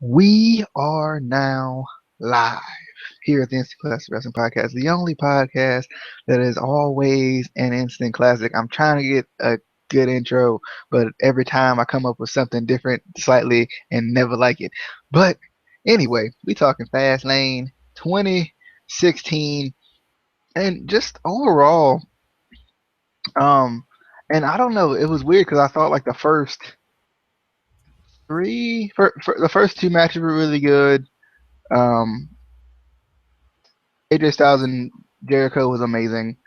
We are now live here at the Instant Classic Wrestling Podcast, the only podcast that is always an instant classic. I'm trying to get a good intro, but every time I come up with something different slightly and never like it. But anyway, we talking Fastlane 2016 and just overall, um, and I don't know, it was weird because I thought like the the first two matches were really good. Um, AJ Styles and Jericho was amazing,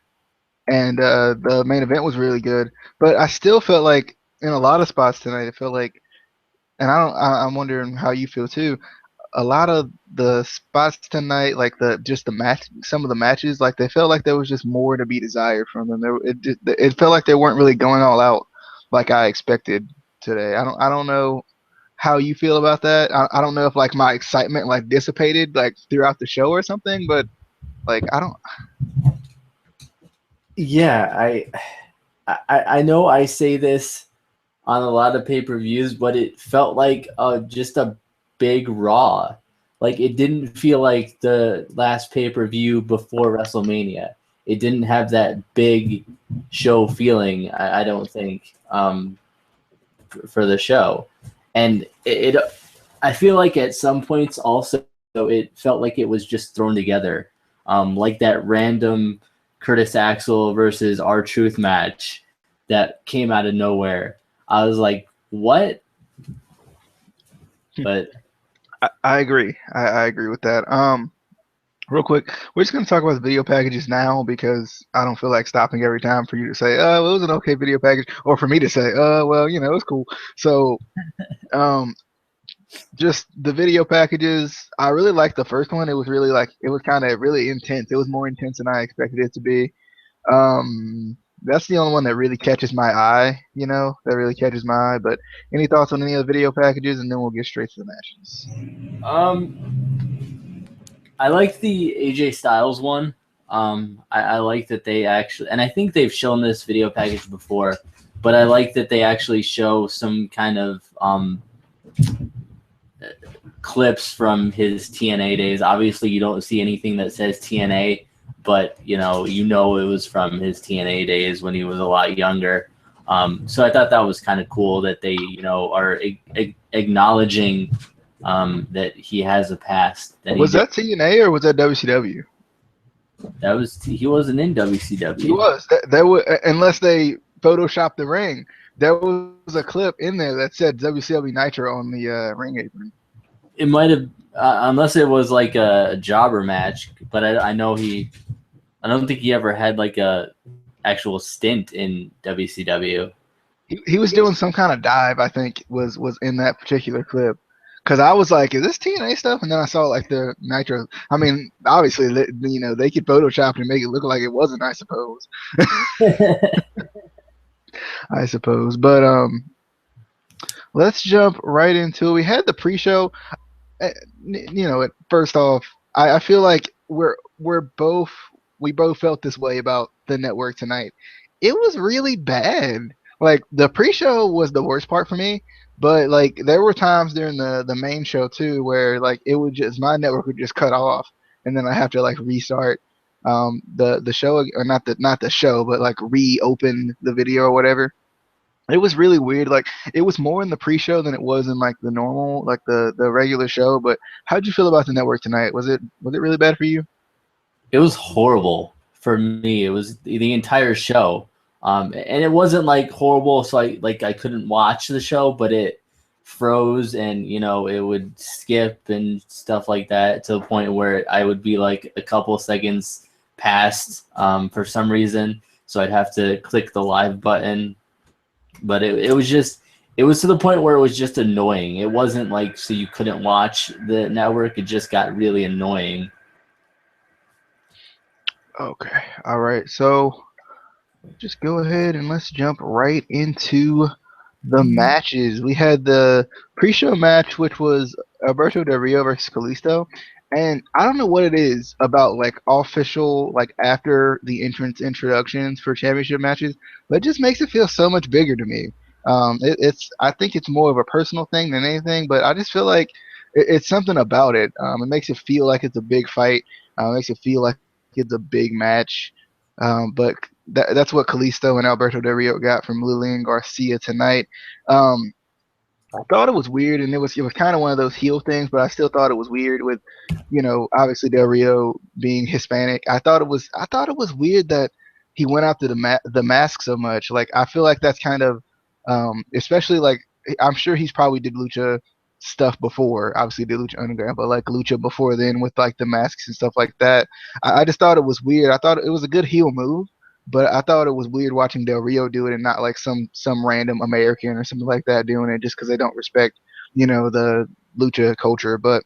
and the main event was really good. But I still felt like in a lot of spots tonight, it felt like, and I don't, I'm wondering how you feel too. A lot of the spots tonight, like the just the match, some of the matches, like they felt like there was just more to be desired from them. It felt like they weren't really going all out like I expected today. I don't know how you feel about that. I don't know if like my excitement like dissipated like throughout the show or something, but like I don't. Yeah, I know I say this on a lot of pay-per-views, but it felt like just a big Raw. Like it didn't feel like the last pay-per-view before WrestleMania. It didn't have that big show feeling. I don't think for the show, and I feel like at some points also it felt like it was just thrown together, like that random Curtis Axel versus R-Truth match that came out of nowhere. I was like, what? But I agree. I agree with that. Real quick, we're just gonna talk about the video packages now because I don't feel like stopping every time for you to say, well, it was an okay video package, or for me to say, well, you know, it was cool. So, um, just the video packages. I really liked the first one. It was really like it was kind of really intense. It was more intense than I expected it to be. That's the only one that really catches my eye. You know, that really catches my eye. But any thoughts on any of the video packages, and then we'll get straight to the matches. I like the AJ Styles one. I like that they actually, and I think they've shown this video package before, but I like that they actually show some kind of clips from his TNA days. Obviously, you don't see anything that says TNA, but you know it was from his TNA days when he was a lot younger. So I thought that was kind of cool that they are acknowledging that he has a past. Was that TNA or was that WCW? He wasn't in WCW. He was. That was unless they photoshopped the ring. There was a clip in there that said WCW Nitro on the ring apron. It might have, unless it was like a jobber match. But I know I don't think he ever had like a actual stint in WCW. He was doing some kind of dive. I think was in that particular clip. Because I was like, is this TNA stuff? And then I saw like the Nitro. I mean, obviously, they could Photoshop and make it look like it wasn't. I suppose. I suppose. But let's jump right into it. We had the pre-show. First off, I feel like we both felt this way about the network tonight. It was really bad. Like the pre-show was the worst part for me, but like there were times during the main show too where like it would just my network would just cut off, and then I have to like restart the show, or not the show, but like reopen the video or whatever. It was really weird. Like it was more in the pre-show than it was in like the normal, like the regular show. But how'd you feel about the network tonight? Was it really bad for you? It was horrible for me. It was the entire show, and it wasn't like horrible, so I couldn't watch the show, but it froze, and it would skip and stuff like that to the point where I would be like a couple seconds past for some reason, so I'd have to click the live button. But it was to the point where it was just annoying. It wasn't like so you couldn't watch the network. It just got really annoying. Okay. All right. So just go ahead and let's jump right into the matches. We had the pre-show match, which was Alberto Del Rio versus Kalisto. And I don't know what it is about like official, like after the entrance introductions for championship matches, but it just makes it feel so much bigger to me. I think it's more of a personal thing than anything, but I just feel like it's something about it. It makes it feel like it's a big fight. It makes it feel like it's a big match. But that's what Kalisto and Alberto Del Rio got from Lillian Garcia tonight. Um, I thought it was weird, and it was kind of one of those heel things, but I still thought it was weird with, obviously Del Rio being Hispanic. I thought it was weird that he went after the mask so much. Like I feel like that's kind of, especially like I'm sure he's probably did lucha stuff before. Obviously did lucha underground, but like lucha before then with like the masks and stuff like that. I just thought it was weird. I thought it was a good heel move, but I thought it was weird watching Del Rio do it and not like some random American or something like that doing it just because they don't respect, the lucha culture. But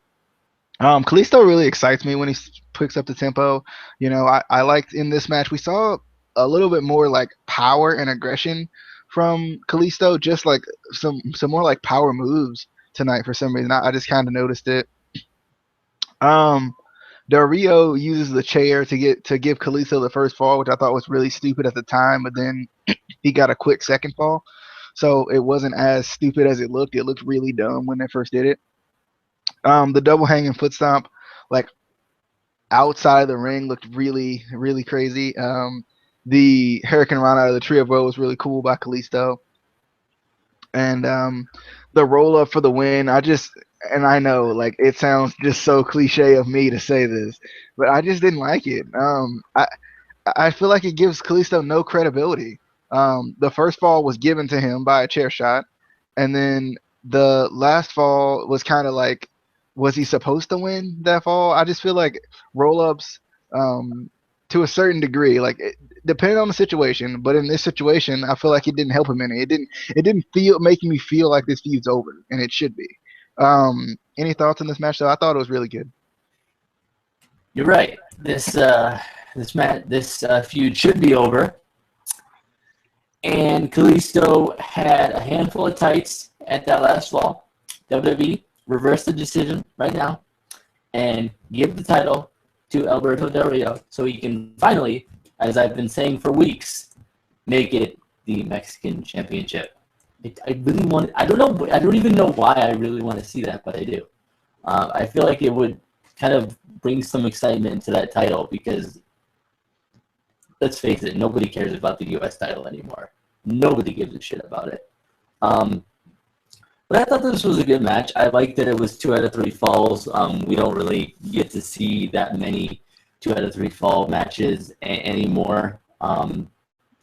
Kalisto really excites me when he picks up the tempo. I liked in this match we saw a little bit more like power and aggression from Kalisto, just like some more like power moves tonight for some reason. I just kind of noticed it. Um, Del Rio uses the chair to give Kalisto the first fall, which I thought was really stupid at the time, but then he got a quick second fall. So it wasn't as stupid as it looked. It looked really dumb when they first did it. The double hanging foot stomp, like outside of the ring, looked really, really crazy. The Hurricane Rana out of the Tree of Woe was really cool by Kalisto. And the roll up for the win, and I know like it sounds just so cliche of me to say this, but I just didn't like it. I feel like it gives Kalisto no credibility. The first fall was given to him by a chair shot, and then the last fall was kind of like, was he supposed to win that fall? I just feel like roll ups, um, to a certain degree, like depending on the situation, but in this situation, I feel like it didn't help him any. It didn't feel making me feel like this feud's over, and it should be. Any thoughts on this match? Though I thought it was really good. You're right. This feud should be over. And Kalisto had a handful of tights at that last fall. WWE reverse the decision right now and give the title to Alberto Del Rio so he can finally, as I've been saying for weeks, make it the Mexican Championship. I really want. I don't know. I don't even know why I really want to see that, but I do. I feel like it would kind of bring some excitement into that title because, let's face it, nobody cares about the U.S. title anymore. Nobody gives a shit about it. But I thought this was a good match. I liked that it was 2 out of 3 falls. We don't really get to see that many 2 out of 3 fall matches anymore. At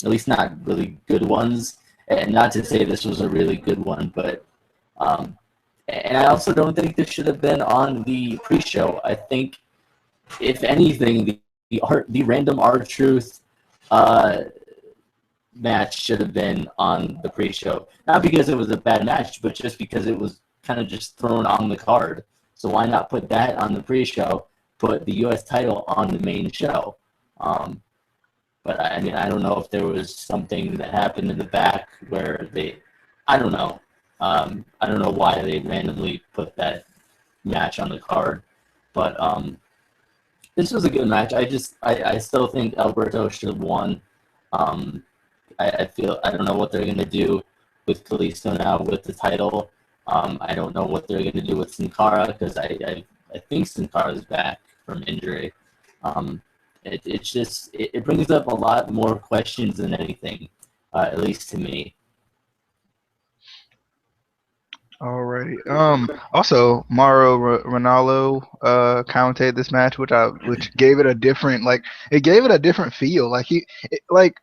least not really good ones. And not to say this was a really good one, but and I also don't think this should have been on the pre-show. I think, if anything, the random R-Truth match should have been on the pre-show. Not because it was a bad match, but just because it was kind of just thrown on the card. So why not put that on the pre-show, put the U.S. title on the main show? But I mean, I don't know if there was something that happened in the back where I don't know. I don't know why they randomly put that match on the card. But this was a good match. I still think Alberto should have won. I feel I don't know what they're gonna do with Kalisto now with the title. I don't know what they're gonna do with Sin Cara because I think Sin Cara's back from injury. It brings up a lot more questions than anything, at least to me. Alrighty. Also, Mauro Ronaldo commentated this match, which gave it a different feel. Like like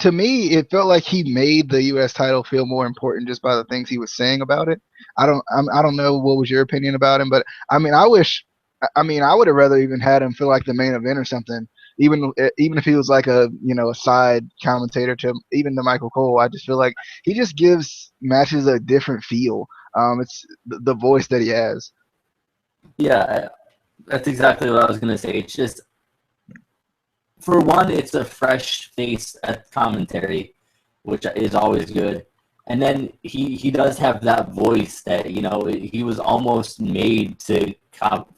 to me, it felt like he made the U.S. title feel more important just by the things he was saying about it. I don't know what was your opinion about him, but I mean, I would have rather even had him feel like the main event or something. Even if he was like a side commentator to even to Michael Cole, I just feel like he just gives matches a different feel. It's the voice that he has. Yeah, that's exactly what I was gonna say. It's just, for one, it's a fresh face at commentary, which is always good. And then he does have that voice that he was almost made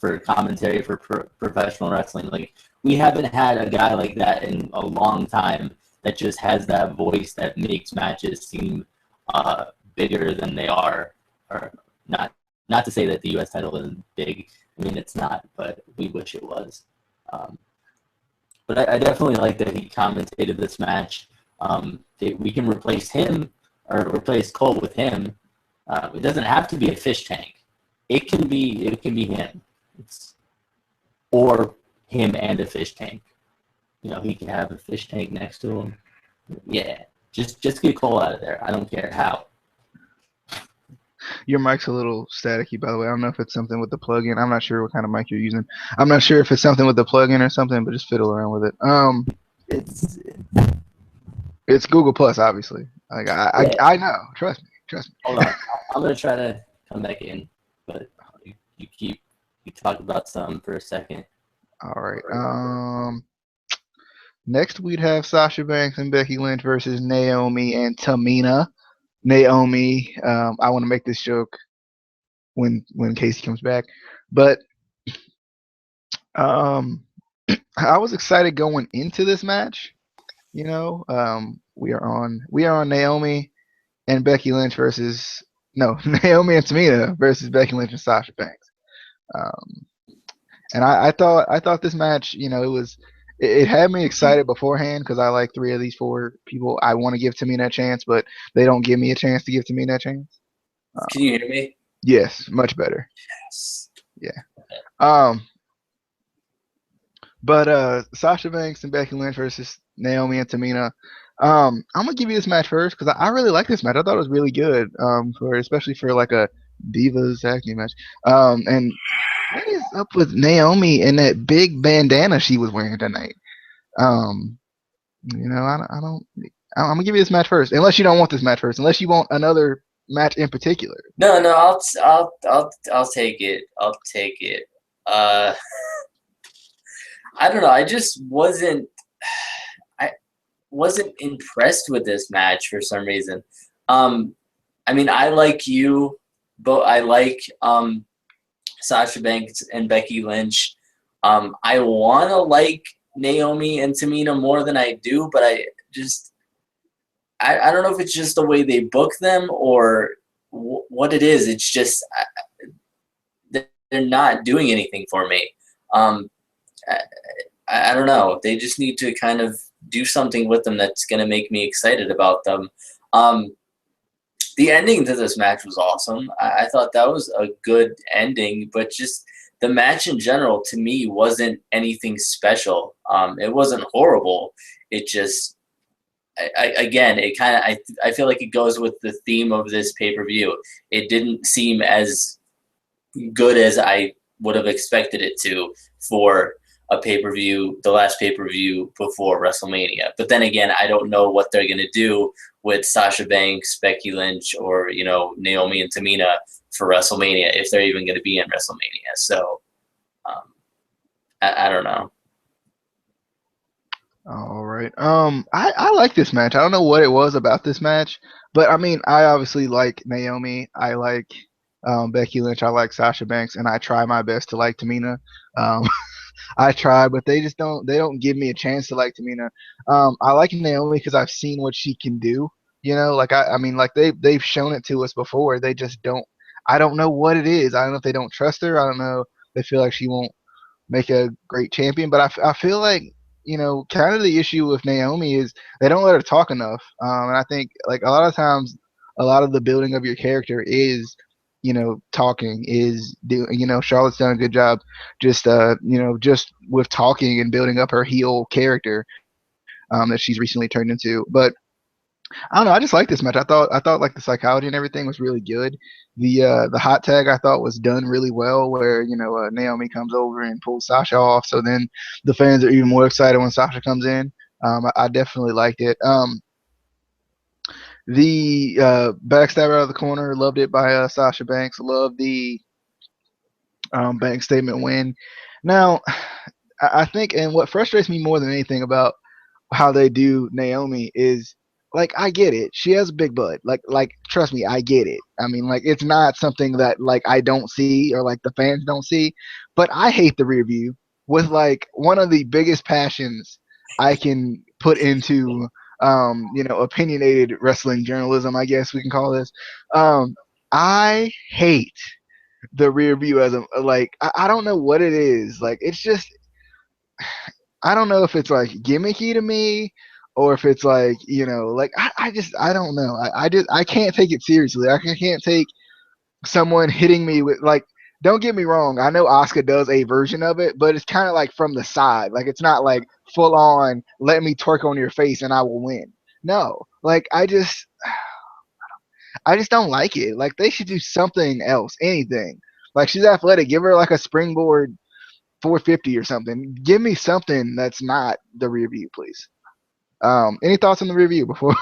for commentary for professional wrestling. Like, we haven't had a guy like that in a long time that just has that voice that makes matches seem bigger than they are, or not Not to say that the U.S. title isn't big. I mean, it's not, but we wish it was. Um, but I definitely like that he commentated this match. We can replace him or replace Cole with him. It doesn't have to be a fish tank. It can be him. Or him and a fish tank. He can have a fish tank next to him. Yeah, just get Cole out of there. I don't care how. Your mic's a little staticky, by the way. I don't know if it's something with the plug-in. I'm not sure what kind of mic you're using. I'm not sure if it's something with the plug-in or something, but just fiddle around with it. It's It's Google Plus, obviously. Like yeah. I know. Trust me. Hold on, I'm gonna try to come back in, but you talk about something for a second. All right. Next we'd have Sasha Banks and Becky Lynch versus Naomi and Tamina. Naomi, I want to make this joke when Casey comes back, but I was excited going into this match. We are on Naomi and Becky Lynch versus Naomi and Tamina versus Becky Lynch and Sasha Banks. And I thought this match, it had me excited beforehand because I like 3 of these 4 people. I want to give Tamina a chance, but they don't give me a chance to give Tamina a chance. Can you hear me? Yes, much better. Yes. Yeah. But Sasha Banks and Becky Lynch versus Naomi and Tamina. I'm gonna give you this match first because I really like this match. I thought it was really good. Especially for like a Divas tag team match. And what is up with Naomi and that big bandana she was wearing tonight? I don't. I'm gonna give you this match first, unless you don't want this match first, unless you want another match in particular. No, I'll take it. I'll take it. I don't know. I just wasn't impressed with this match for some reason. I mean, I like you, but I like Sasha Banks and Becky Lynch. I want to like Naomi and Tamina more than I do, but I don't know if it's just the way they book them or what it is. It's just they're not doing anything for me. I don't know. They just need to kind of do something with them that's going to make me excited about them. The ending to this match was awesome. I thought that was a good ending, but just the match in general to me wasn't anything special. It wasn't horrible. It just, I feel like it goes with the theme of this pay-per-view. It didn't seem as good as I would have expected it to for a pay-per-view, the last pay-per-view before WrestleMania. But then again, I don't know what they're going to do with Sasha Banks, Becky Lynch, or, Naomi and Tamina for WrestleMania, if they're even going to be in WrestleMania. So, I don't know. All right. I like this match. I don't know what it was about this match, but I mean, I obviously like Naomi. I like Becky Lynch. I like Sasha Banks, and I try my best to like Tamina. I try, but they just don't. They don't give me a chance to like Tamina. I like Naomi because I've seen what she can do. I mean, like they've shown it to us before. They just don't. I don't know what it is. I don't know if they don't trust her. I don't know. They feel like she won't make a great champion. But I feel like kind of the issue with Naomi is they don't let her talk enough. And I think like a lot of times, a lot of the building of your character is talking is Charlotte's done a good job just just with talking and building up her heel character that she's recently turned into. But I don't know, I just like this match. I thought like the psychology and everything was really good. The hot tag I thought was done really well where Naomi comes over and pulls Sasha off, so then the fans are even more excited when Sasha comes in. I definitely liked it. The backstabber out of the corner, loved it by Sasha Banks. Loved the bank statement win. Now, I think, and what frustrates me more than anything about how they do Naomi is, like, I get it. She has a big butt. Like, trust me, I get it. I mean, like, it's not something that like I don't see or like the fans don't see. But I hate the rear view with like one of the biggest passions I can put into opinionated wrestling journalism, I guess we can call this. I hate the rear view as a like I don't know what it is. Like it's just I don't know if it's like gimmicky to me or if it's like like I don't know. I can't take it seriously. I can't take someone hitting me with like. Don't get me wrong. I know Asuka does a version of it, but it's kind of like from the side. Like it's not like full on. Let me twerk on your face and I will win. No, like I just don't like it. Like they should do something else, anything. Like she's athletic. Give her like a springboard 450 or something. Give me something that's not the rear view, please. Any thoughts on the review before?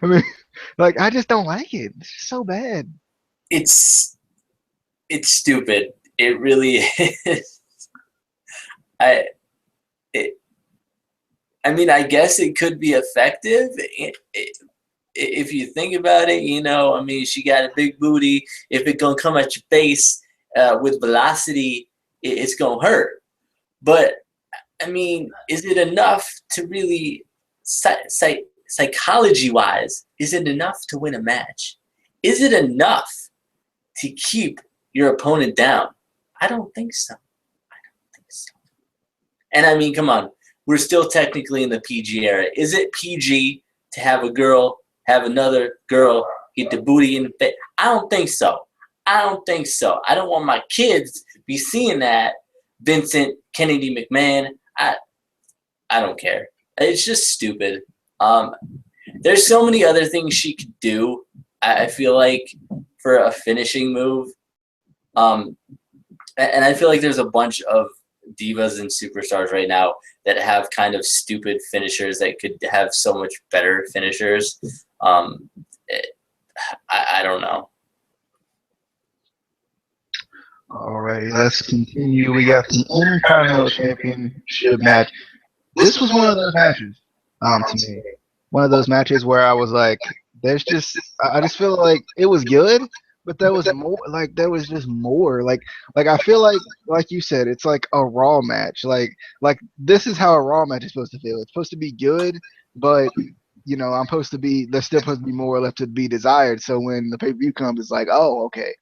I mean, like I just don't like it. It's just so bad. It's stupid. It really is. I it, I mean, I guess it could be effective if you think about it. I mean, she got a big booty. If it gonna come at your face with velocity, it's gonna hurt. But I mean, is it enough to really psychology-wise? Is it enough to win a match? Is it enough to keep your opponent down? I don't think so. And I mean, come on, we're still technically in the PG era. Is it PG to have a girl have another girl get the booty in the face? I don't think so. I don't want my kids be seeing that. Vincent Kennedy McMahon. I don't care. It's just stupid. There's so many other things she could do. I feel like for a finishing move. And I feel like there's a bunch of divas and superstars right now that have kind of stupid finishers that could have so much better finishers. I don't know. Alrighty, let's continue. We got the Intercontinental Championship match. This was one of those matches, to me. One of those matches where I was like, I just feel like it was good, but there was more. Like there was just more. Like I feel like you said, it's like a Raw match. Like this is how a Raw match is supposed to feel. It's supposed to be good, but there's still supposed to be more left to be desired. So when the pay per view comes, it's like, oh, okay,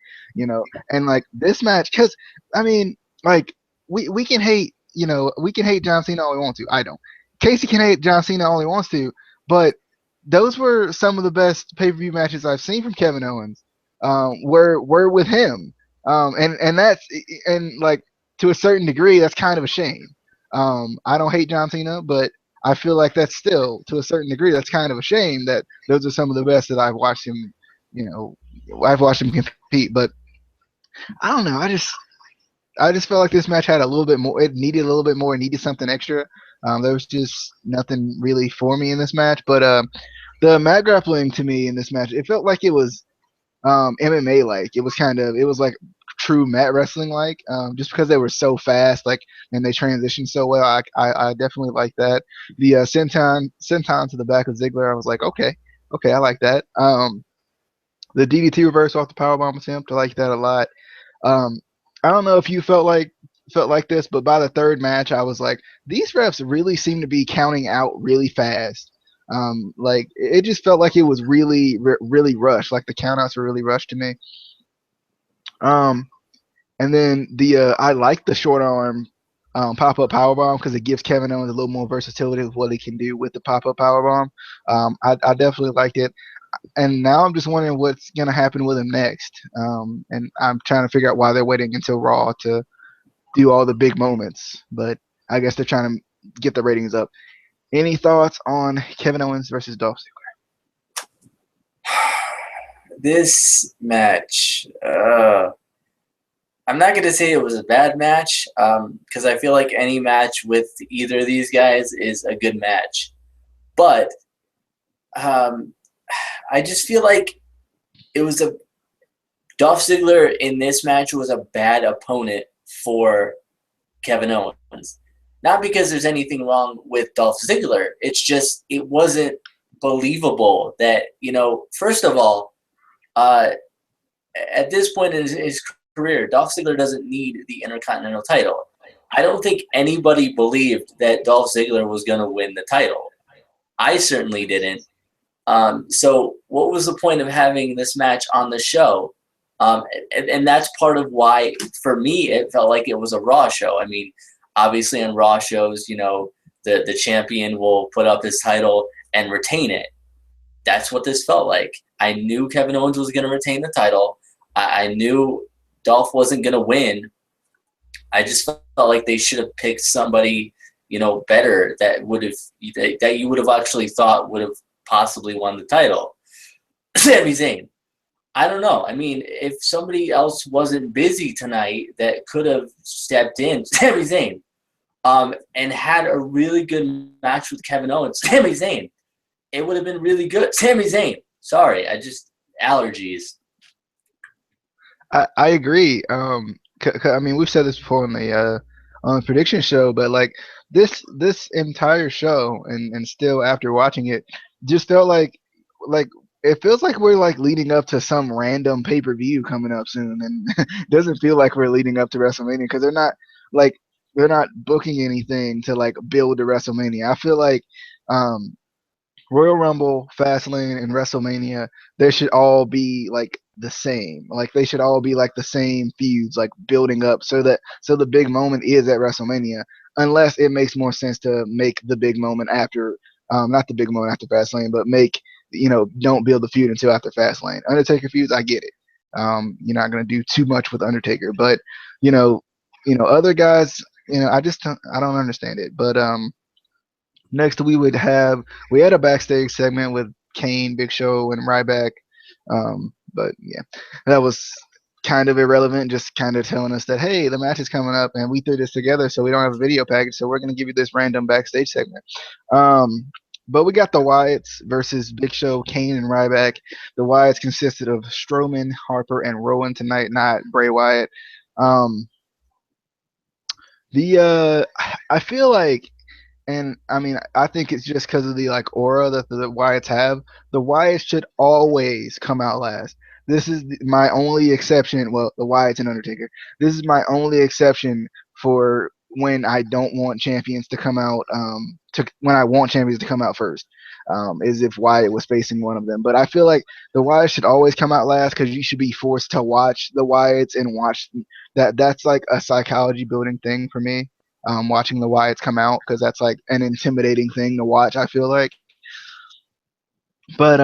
and like this match, because I mean, like we can hate, we can hate John Cena all we want to. I don't. Casey can hate John Cena all he wants to, but those were some of the best pay per view matches I've seen from Kevin Owens. Were with him, and like to a certain degree, that's kind of a shame. I don't hate John Cena, but I feel like that's still, to a certain degree, that's kind of a shame that those are some of the best that I've watched him. I've watched him compete, but I don't know. I just felt like this match had a little bit more. It needed a little bit more. It needed something extra. There was just nothing really for me in this match. But the mat grappling to me in this match, it felt like it was MMA like. It was like true mat wrestling like. Just because they were so fast, like, and they transitioned so well. I definitely like that. The senton to the back of Ziggler, I was like, okay, I like that. The DDT reverse off the powerbomb attempt, I like that a lot. Um, I don't know if you felt like this, but by the third match, I was like, these refs really seem to be counting out really fast. Like it just felt like it was really, really rushed. Like the countouts were really rushed to me. And then I like the short arm pop up powerbomb because it gives Kevin Owens a little more versatility of what he can do with the pop up powerbomb. I definitely liked it. And now I'm just wondering what's gonna happen with him next. And I'm trying to figure out why they're waiting until Raw to do all the big moments. But I guess they're trying to get the ratings up. Any thoughts on Kevin Owens versus Dolph Ziggler? This match, I'm not going to say it was a bad match because I feel like any match with either of these guys is a good match. But I just feel like Dolph Ziggler in this match was a bad opponent for Kevin Owens. Not because there's anything wrong with Dolph Ziggler. It's just it wasn't believable that, first of all, at this point in his career, Dolph Ziggler doesn't need the Intercontinental title. I don't think anybody believed that Dolph Ziggler was going to win the title. I certainly didn't. So what was the point of having this match on the show And that's part of why, for me, it felt like it was a Raw show. I mean, obviously on Raw shows, the champion will put up his title and retain it. That's what this felt like. I knew Kevin Owens was going to retain the title. I knew Dolph wasn't going to win. I just felt like they should have picked somebody, better that you would have actually thought would have possibly won the title. Sami Zayn. I don't know. I mean, if somebody else wasn't busy tonight that could have stepped in, Sami Zayn, and had a really good match with Kevin Owens, Sami Zayn, it would have been really good. Sami Zayn. Sorry, allergies. I agree. I mean, we've said this before on the prediction show, but like this entire show and still after watching it, just felt like it feels like we're like leading up to some random pay-per-view coming up soon, and it doesn't feel like we're leading up to WrestleMania because they're not booking anything to like build to WrestleMania. I feel like um, Royal Rumble, Fastlane, and WrestleMania, they should all be like the same. Like they should all be like the same feuds, like building up so the big moment is at WrestleMania. Unless it makes more sense to make the big moment after, not the big moment after Fastlane, but don't build the feud until after Fastlane. Undertaker feuds, I get it. You're not gonna do too much with Undertaker, but you know, other guys, I don't understand it. But next, we had a backstage segment with Kane, Big Show, and Ryback. But yeah, that was kind of irrelevant, just kind of telling us that, hey, the match is coming up and we threw this together, so we don't have a video package, so we're going to give you this random backstage segment. But we got the Wyatts versus Big Show, Kane, and Ryback. The Wyatts consisted of Strowman, Harper, and Rowan tonight, not Bray Wyatt. I feel like, and I mean, I think it's just because of the like aura that the Wyatts have. The Wyatts should always come out last. This is my only exception. Well, the Wyatts and Undertaker. This is my only exception for when I don't want champions to come out. When I want champions to come out first, is if Wyatt was facing one of them. But I feel like the Wyatts should always come out last because you should be forced to watch the Wyatts and watch that. That's like a psychology building thing for me. Watching the Wyatts come out because that's like an intimidating thing to watch. I feel like, but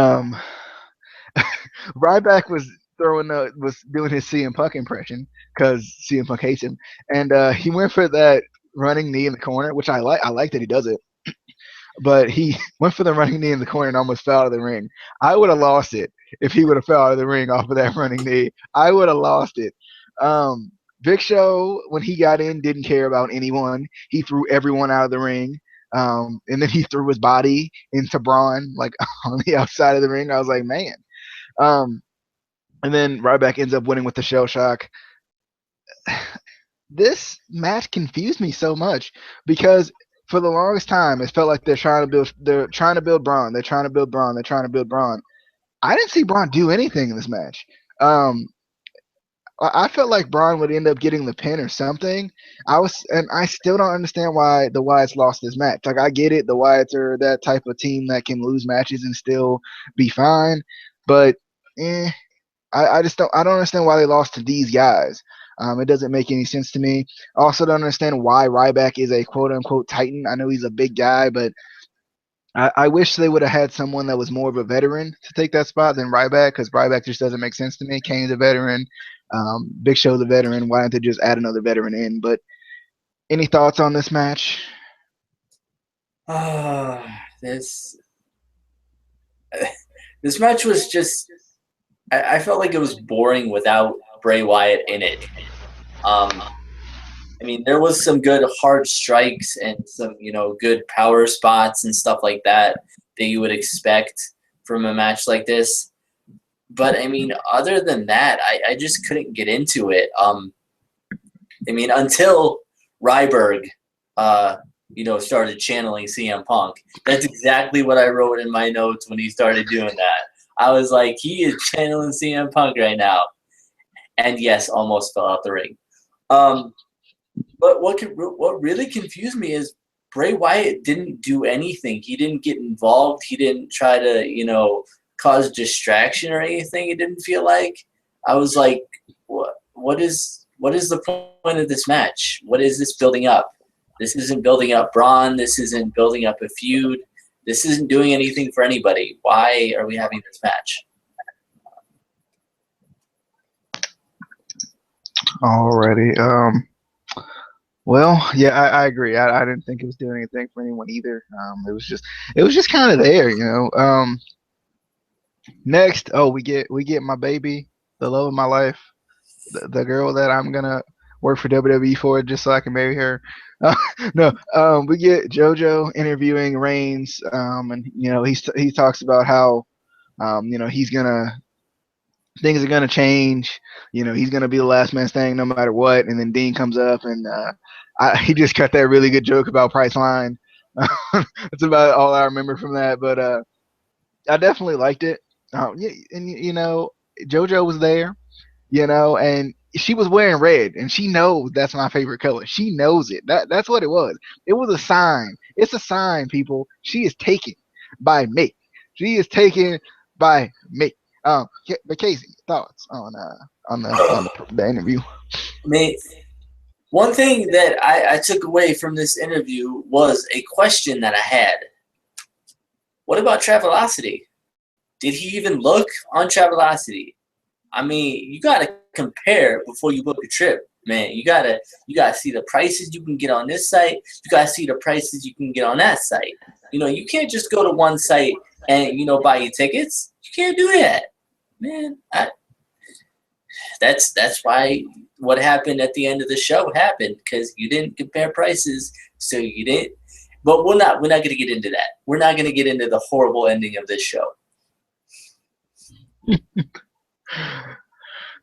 Ryback was doing his CM Punk impression because CM Punk hates him, and he went for that running knee in the corner, which I like. I like that he does it, but he went for the running knee in the corner and almost fell out of the ring. I would have lost it if he would have fell out of the ring off of that running knee. I would have lost it. Big Show, when he got in, didn't care about anyone. He threw everyone out of the ring. And then he threw his body into Braun, like on the outside of the ring. I was like, man. And then Ryback ends up winning with the shell shock. This match confused me so much because for the longest time it felt like they're trying to build Braun. They're trying to build Braun. I didn't see Braun do anything in this match. I felt like Braun would end up getting the pin or something. I still don't understand why the Wyatts lost this match. Like, I get it, the Wyatts are that type of team that can lose matches and still be fine, but I don't understand why they lost to these guys. It doesn't make any sense to me. I also don't understand why Ryback is a quote unquote Titan. I know he's a big guy, but I wish they would have had someone that was more of a veteran to take that spot than Ryback, because Ryback just doesn't make sense to me. Kane's a veteran. Big Show's a veteran. Why don't they just add another veteran in? But any thoughts on this match? This match was just I felt like it was boring without Bray Wyatt in it. I mean, there was some good hard strikes and some, good power spots and stuff like that you would expect from a match like this. But, I mean, other than that, I just couldn't get into it. I mean, until Ryberg, started channeling CM Punk. That's exactly what I wrote in my notes when he started doing that. I was like, he is channeling CM Punk right now. And, yes, almost fell out the ring. But what really confused me is Bray Wyatt didn't do anything. He didn't get involved. He didn't try to, cause distraction or anything. It didn't feel like. I was like, what is the point of this match? What is this building up? This isn't building up Braun. This isn't building up a feud. This isn't doing anything for anybody. Why are we having this match? Alrighty. Well, yeah, I agree. I didn't think it was doing anything for anyone either. It was just kind of there, you know. Next, we get my baby, the love of my life, the girl that I'm gonna work for WWE for just so I can marry her. No, we get JoJo interviewing Reigns, and you know he talks about how you know things are gonna change. You know he's gonna be the last man standing no matter what. And then Dean comes up and he just cut that really good joke about Priceline. That's about all I remember from that. But I definitely liked it. Yeah, and you know JoJo was there. You know, and she was wearing red, and she knows that's my favorite color. She knows it. That's what it was. It was a sign. It's a sign, people. She is taken by me. She is taken by me. But Casey, thoughts on the interview? Mate, one thing that I took away from this interview was a question that I had. What about Travelocity? Did he even look on Travelocity? I mean, you gotta compare before you book a trip, man. You gotta see the prices you can get on this site. You gotta see the prices you can get on that site. You know, you can't just go to one site and buy your tickets. You can't do that, man. That's why what happened at the end of the show happened, because you didn't compare prices, so you didn't. But we're not gonna get into that. We're not gonna get into the horrible ending of this show.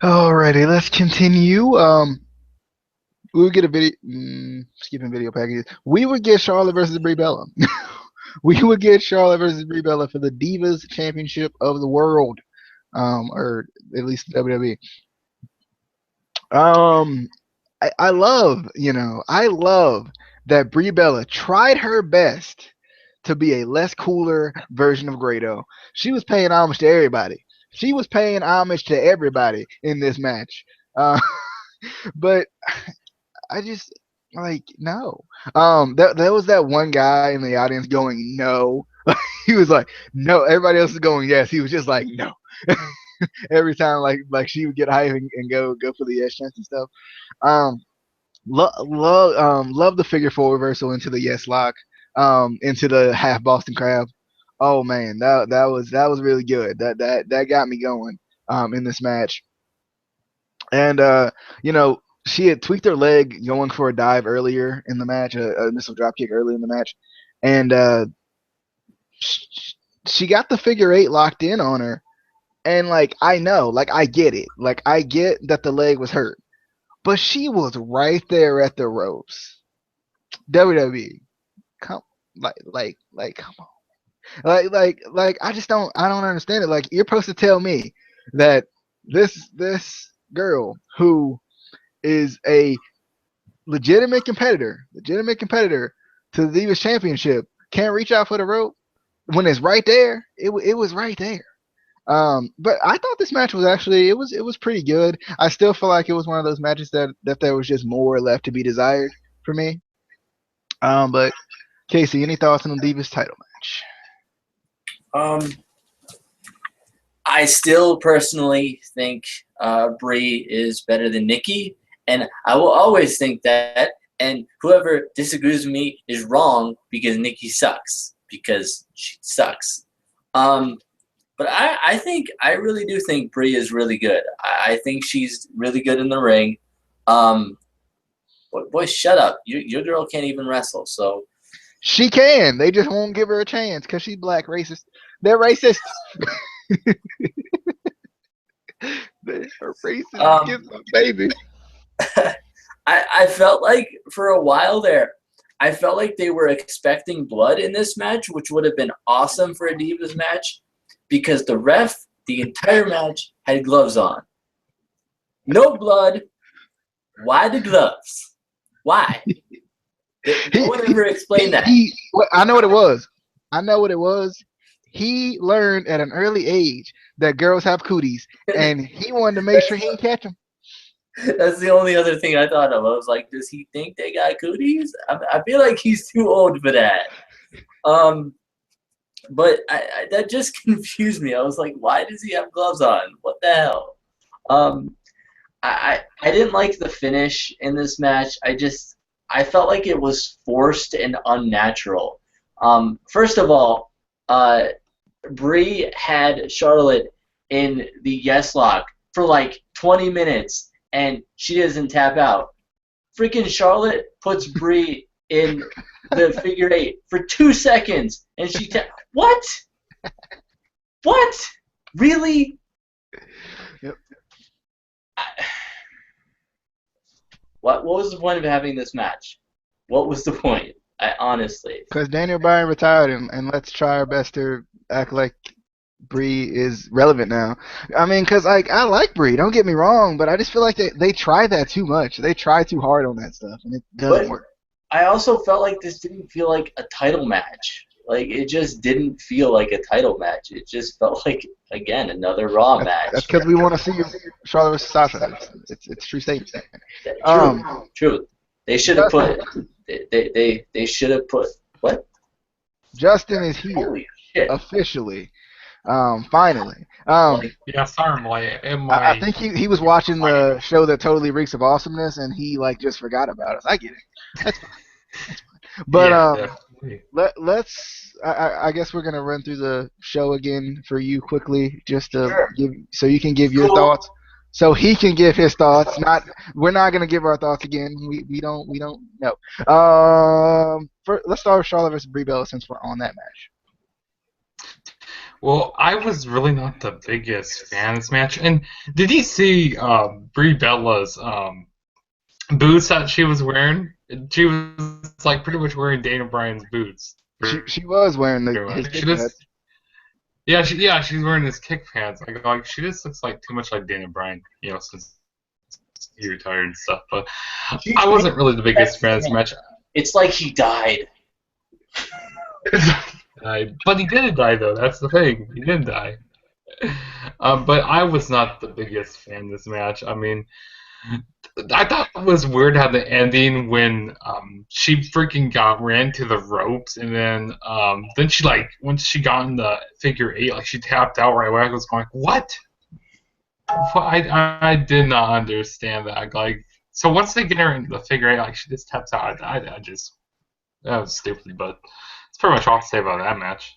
Alrighty, let's continue. We would get a video. Skipping video packages. We would get Charlotte versus Brie Bella. We would get Charlotte versus Brie Bella for the Divas Championship of the World, or at least the WWE. I love that Brie Bella tried her best to be a less cooler version of Grado. She was paying homage to everybody. She was paying homage to everybody in this match. But I just no. There was that one guy in the audience going no. He was like no. Everybody else is going yes. He was just like no. Every time like she would get hype and go for the yes chance and stuff. Love the figure four reversal into the yes lock. Into the half Boston Crab. Oh man, that was really good. That got me going in this match. And you know, she had tweaked her leg going for a dive earlier in the match, a missile drop kick early in the match, and she got the figure eight locked in on her. And I know, I get it, I get that the leg was hurt, but she was right there at the ropes. WWE, come, come on. I just don't understand it. You're supposed to tell me that this girl who is a legitimate competitor to the Divas Championship can't reach out for the rope when it's right there. It was right there. But I thought this match was actually it was pretty good. I still feel like it was one of those matches that there was just more left to be desired for me. But Casey, any thoughts on the Divas title match? I still personally think Brie is better than Nikki, and I will always think that. And whoever disagrees with me is wrong, because Nikki sucks, because she sucks. But I really do think Brie is really good. I think she's really good in the ring. Boy, shut up! Your girl can't even wrestle, so. She can. They just won't give her a chance because she's black racist. They're racist. They're racist against my baby. I felt like for a while there, I felt like they were expecting blood in this match, which would have been awesome for a Divas match, because the ref, the entire match, had gloves on. No blood. Why the gloves? Why? No one ever explained that. I know what it was. He learned at an early age that girls have cooties, and he wanted to make sure he didn't catch them. That's the only other thing I thought of. I was like, does he think they got cooties? I feel like he's too old for that. But that just confused me. I was like, why does he have gloves on? What the hell? I didn't like the finish in this match. I felt like it was forced and unnatural. First of all, Brie had Charlotte in the yes lock for like 20 minutes, and she doesn't tap out. Freaking Charlotte puts Brie in the figure 8 for 2 seconds, and she what? What? Really? Yep. What was the point of having this match? What was the point? Honestly. Because Daniel Bryan retired him, and let's try our best to act like Brie is relevant now. I mean, because like I like Brie, don't get me wrong, but I just feel like they try that too much. They try too hard on that stuff, and it doesn't work. I also felt like this didn't feel like a title match. Like, it just didn't feel like a title match. It just felt like, again, another Raw match. That's because we want to see Charlotte versus Sasha. It's true statement. True. They should have put. They should have put what? Justin is here. Holy shit. Officially. Finally. Yeah, sorry, I think he was watching the show that Totally Reeks of Awesomeness, and he like just forgot about us. I get it. That's fine. But yeah, let's. I guess we're gonna run through the show again for you quickly, just to give, so you can give your thoughts, so he can give his thoughts. We're not gonna give our thoughts again. We don't know. Let's start with Charlotte versus Brie Bella since we're on that match. Well, I was really not the biggest fan of this match. And did you see Brie Bella's boots that she was wearing? She was like pretty much wearing Daniel Bryan's boots. She was wearing his kick pads. She's wearing his kick pads. Like she just looks like too much like Daniel Bryan, since he retired and stuff. But I wasn't really the biggest fan of this match. It's like he died. But he didn't die, though. That's the thing. He didn't die. But I was not the biggest fan of this match. I mean, I thought it was weird how the ending when she freaking ran to the ropes, and then she once she got in the figure 8, like she tapped out right away. I was going, what? I did not understand that. Like, so once they get her in the figure 8, like she just taps out. That was stupid, but that's pretty much all to say about that match.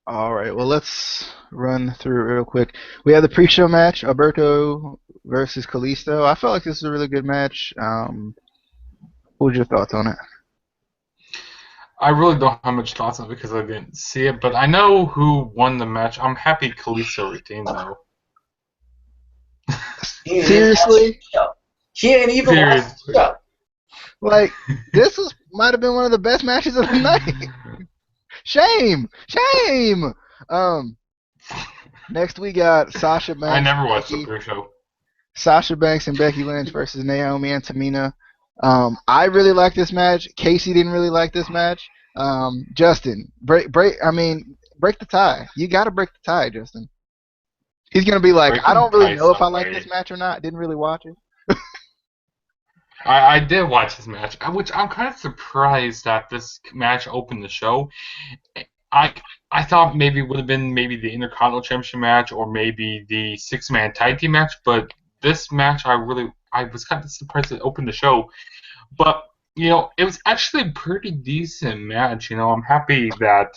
All right, well, let's run through it real quick. We have the pre-show match, Alberto versus Kalisto. I felt like this was a really good match. What were your thoughts on it? I really don't have much thoughts on it because I didn't see it, but I know who won the match. I'm happy Kalisto retained, though. Seriously? He ain't even lost the show. Like, this might have been one of the best matches of the night. Shame! Next we got Sasha Banks. I never watched the first show. Sasha Banks and Becky Lynch versus Naomi and Tamina. I really like this match. Casey didn't really like this match. Justin, break the tie. You got to break the tie, Justin. He's gonna be like, I don't really know if I like this match or not. Didn't really watch it. I did watch this match, which I'm kind of surprised that this match opened the show. I thought maybe it would have been maybe the Intercontinental Championship match or maybe the 6-man tag team match, but this match I was kind of surprised it opened the show. But it was actually a pretty decent match. I'm happy that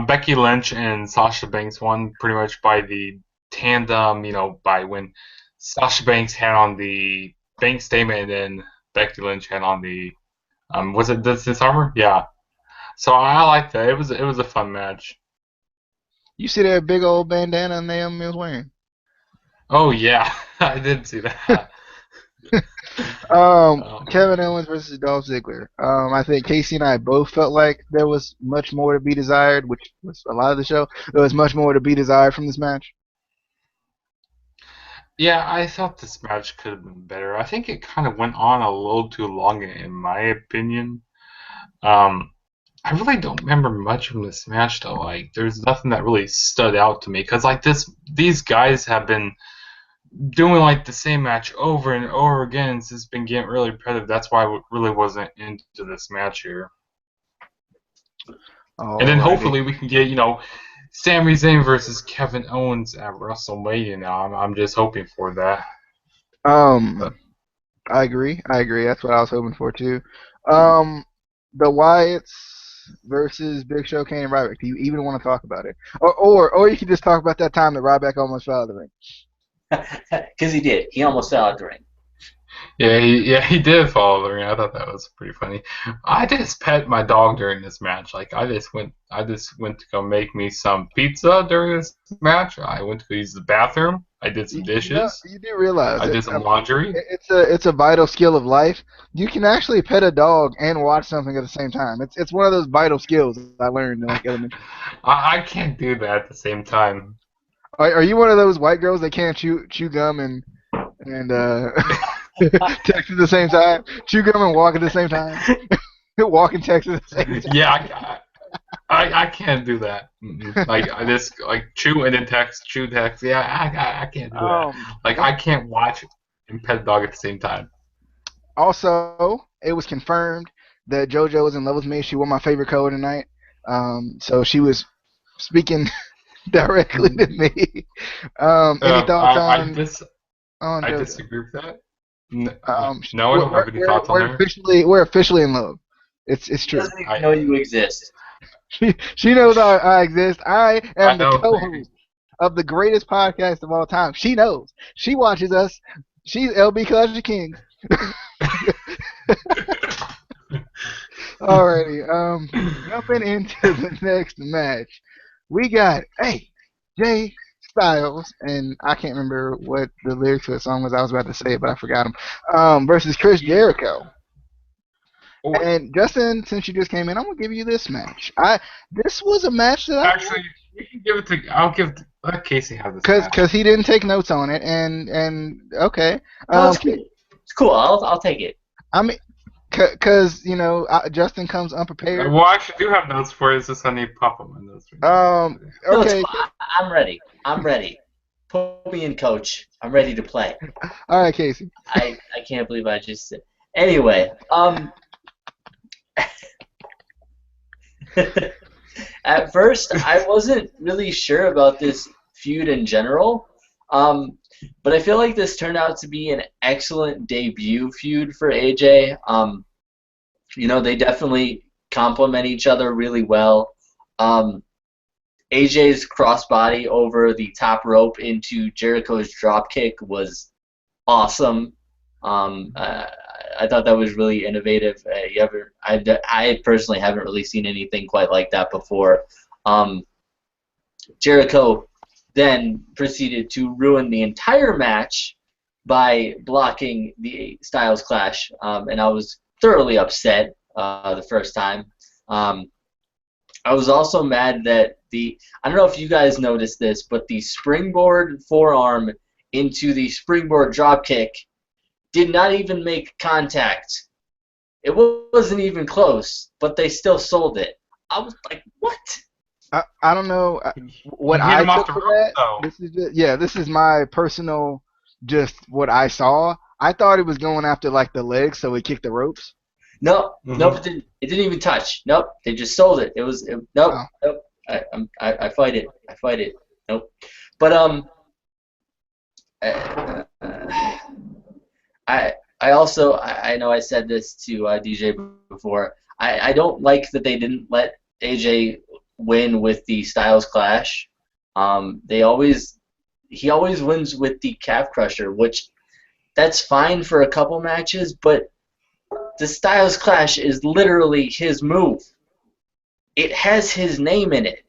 Becky Lynch and Sasha Banks won pretty much by the tandem. By when Sasha Banks had on the bank statement, and then Becky Lynch had on the was it this armor? Yeah. So I liked that. It was a fun match. You see that big old bandana Naomi was wearing? Oh yeah, I did see that. Kevin Owens versus Dolph Ziggler. I think Casey and I both felt like there was much more to be desired, which was a lot of the show. There was much more to be desired from this match. Yeah, I thought this match could have been better. I think it kind of went on a little too long, in my opinion. I really don't remember much from this match though. Like, there's nothing that really stood out to me because like these guys have been doing like the same match over and over again. It's just been getting really repetitive. That's why I really wasn't into this match here. And then Alrighty. hopefully we can get Sami Zayn versus Kevin Owens at WrestleMania. Now I'm just hoping for that. I agree. That's what I was hoping for too. The Wyatts versus Big Show, Kane, and Ryback. Do you even want to talk about it, or you can just talk about that time that Ryback almost fell out of the ring? Because he did. He almost fell out the ring. He did follow the ring. I thought that was pretty funny. I just pet my dog during this match. Like I just went to go make me some pizza during this match. I went to go use the bathroom. I did some dishes. You do realize I did some laundry. It's a vital skill of life. You can actually pet a dog and watch something at the same time. It's one of those vital skills I learned in like elementary. I can't do that at the same time. Are you one of those white girls that can't chew gum and text at the same time? Chew gum and walk at the same time? Walk and text at the same time? Yeah, I can't do that. Like I just like chew and then text, chew text. Yeah, I can't do that. Like I can't watch and pet a dog at the same time. Also, it was confirmed that JoJo was in love with me. She wore my favorite color tonight. So she was speaking directly to me. Any thoughts on I JoJo? disagree with that. No, I don't have any thoughts on her. We're officially in love. It's He true. doesn't even know you exist. She knows I exist. I am the know. co-host of the greatest podcast of all time. She knows. She watches us. She's LB Clash of Kings. Alrighty. Jumping into the next match, we got AJ Styles, and I can't remember what the lyrics of the song was. I was about to say it, but I forgot them. Versus Chris Jericho. And Justin, since you just came in, I'm gonna give you this match. This was a match that actually you can give it to. I'll give. Let Casey have this. Because he didn't take notes on it, and okay. No, it's cool. I'll take it. I mean, because Justin comes unprepared. Well, I actually do have notes for it. It's just I need to pop up my notes. Okay. No, I'm ready. Put me in, coach. I'm ready to play. All right, Casey. I can't believe I just said. Anyway, at first I wasn't really sure about this feud in general, but I feel like this turned out to be an excellent debut feud for AJ. They definitely complement each other really well. AJ's crossbody over the top rope into Jericho's dropkick was awesome. I thought that was really innovative. I personally haven't really seen anything quite like that before. Jericho then proceeded to ruin the entire match by blocking the Styles Clash, and I was thoroughly upset the first time. I was also mad that I don't know if you guys noticed this, but the springboard forearm into the springboard dropkick did not even make contact. It wasn't even close, but they still sold it. I was like, what? I don't know what I took from that. This is my personal, just what I saw. I thought it was going after like the legs, so he kicked the ropes. Nope, it didn't even touch. Nope, they just sold it. Nope. I fight it. Nope. But I also know I said this to DJ before. I don't like that they didn't let AJ win with the Styles Clash. He always wins with the calf crusher, which that's fine for a couple matches, but the Styles Clash is literally his move. It has his name in it.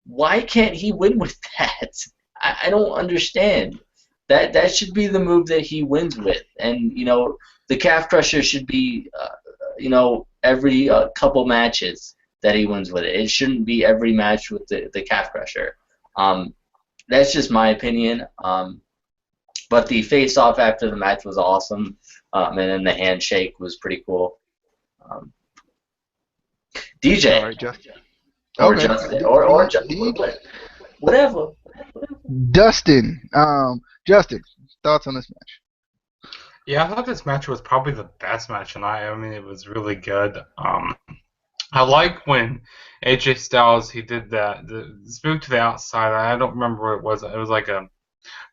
Why can't he win with that? I don't understand. That should be the move that he wins with, and the calf crusher should be every couple matches that he wins with it. It shouldn't be every match with the calf crusher. That's just my opinion. But the face-off after the match was awesome, and then the handshake was pretty cool. DJ. All right, Justin. Or Okay. Justin. Or whatever. Dustin. Justin, thoughts on this match? Yeah, I thought this match was probably the best match tonight. I mean, it was really good. I like when AJ Styles he did the move to the outside. I don't remember what it was. It was like a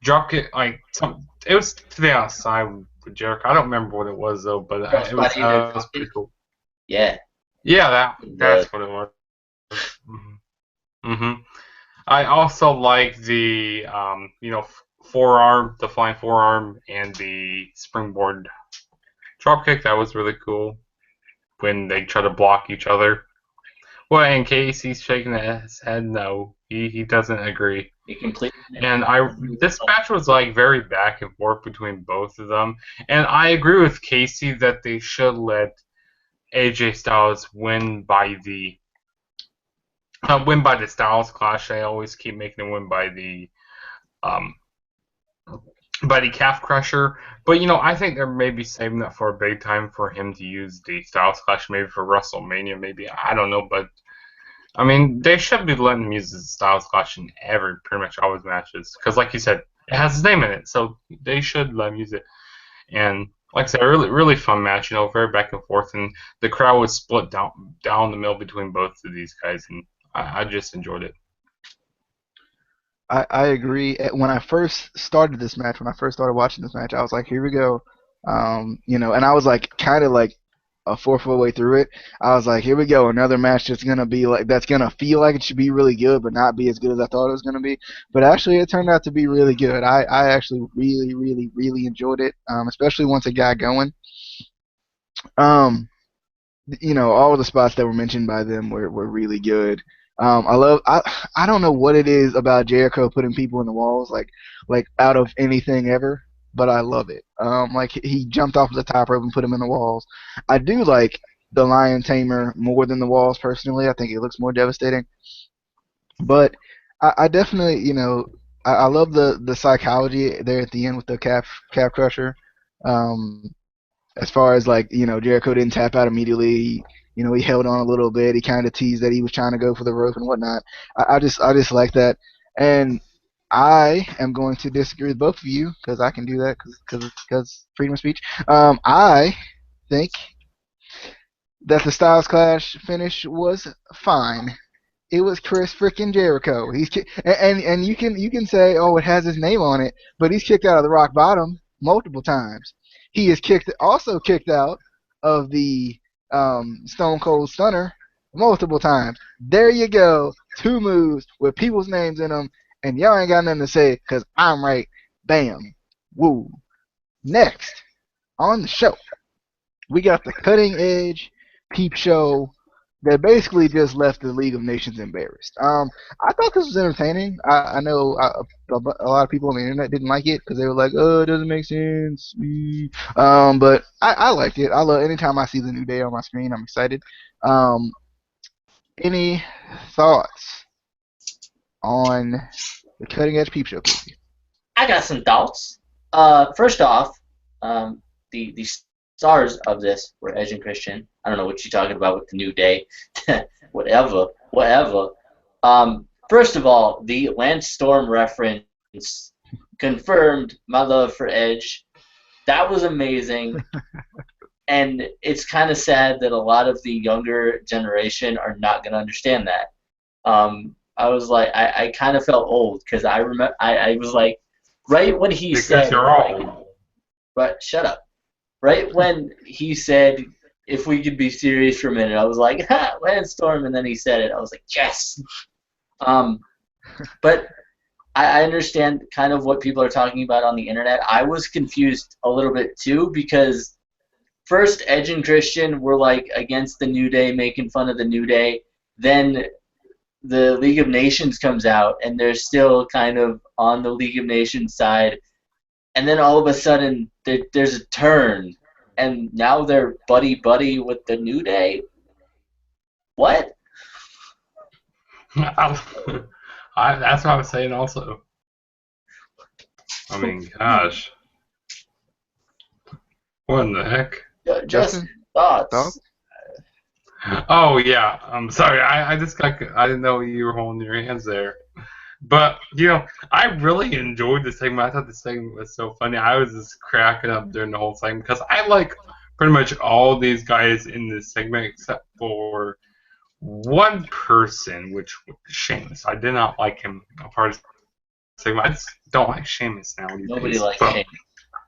drop kick, like some. It was to the outside with Jericho. I don't remember what it was though, but it was pretty cool. Yeah. Yeah, that's what it was. hmm I also like the forearm, the flying forearm, and the springboard drop kick. That was really cool when they try to block each other. Well, in case he's shaking his head, no, he doesn't agree. He completely. And this match was like very back and forth between both of them, and I agree with Casey that they should let AJ Styles win by the Styles Clash. They always keep making him win um by the calf crusher. But I think they're maybe saving that for a big time for him to use the Styles Clash, maybe for WrestleMania, maybe I don't know, but I mean they should be letting him use the Styles Clash in pretty much all his matches, because like you said, it has his name in it, so they should let him use it. And like I said, a really really fun match, very back and forth, and the crowd was split down the middle between both of these guys, and I just enjoyed it. I agree. When I first started this match, when I first started watching this match, I was like, here we go. And I was like, kind of like a fourth of the way through it. I was like, here we go, another match that's gonna be like that's gonna feel like it should be really good, but not be as good as I thought it was gonna be. But actually, it turned out to be really good. I actually really, really, really enjoyed it, especially once it got going. Um, all of the spots that were mentioned by them were really good. I don't know what it is about Jericho putting people in the walls like out of anything ever, but I love it. Like he jumped off the top rope and put him in the walls. I do like the Lion Tamer more than the walls personally. I think it looks more devastating. But I definitely, I love the psychology there at the end with the calf crusher. Um, as far as like Jericho didn't tap out immediately. He held on a little bit. He kind of teased that he was trying to go for the rope and whatnot. I just like that, and I am going to disagree with both of you because I can do that because freedom of speech. I think that the Styles Clash finish was fine. It was Chris freaking Jericho. And you can say, oh, it has his name on it, but he's kicked out of the rock bottom multiple times. He is also kicked out of the Stone Cold Stunner multiple times. There you go, 2 moves with people's names in them, and y'all ain't got nothing to say because I'm right. Bam, woo. Next on the show, we got the Cutting Edge Peep Show that basically just left the League of Nations embarrassed. I thought this was entertaining. I know a lot of people on the internet didn't like it because they were like, "Oh, it doesn't make sense." But I liked it. I love anytime I see the New Day on my screen. I'm excited. Um, any thoughts on the Cutting Edge Peep Show, please? I got some thoughts. First off, the stars of this were Edge and Christian. I don't know what you're talking about with the New Day. whatever. First of all, the Lance Storm reference confirmed my love for Edge. That was amazing. And it's kind of sad that a lot of the younger generation are not going to understand that. I was like, I kind of felt old because I remember I was like, right when he because said, you're old. But shut up. Right when he said, if we could be serious for a minute, I was like, ha, Lance Storm, and then he said it. I was like, yes. But I understand kind of what people are talking about on the internet. I was confused a little bit too because first Edge and Christian were like against the New Day, making fun of the New Day. Then the League of Nations comes out, and they're still kind of on the League of Nations side. And then all of a sudden, there's a turn, and now they're buddy-buddy with the New Day? What? That's what I was saying also. I mean, gosh. What in the heck? Just thoughts. Oh yeah, I'm sorry. I just I didn't know you were holding your hands there. But I really enjoyed the segment. I thought the segment was so funny. I was just cracking up during the whole segment because I like pretty much all these guys in this segment except for one person, which was Sheamus. I did not like him a part of the segment. I just don't like Sheamus Nobody nowadays. likes But Shane.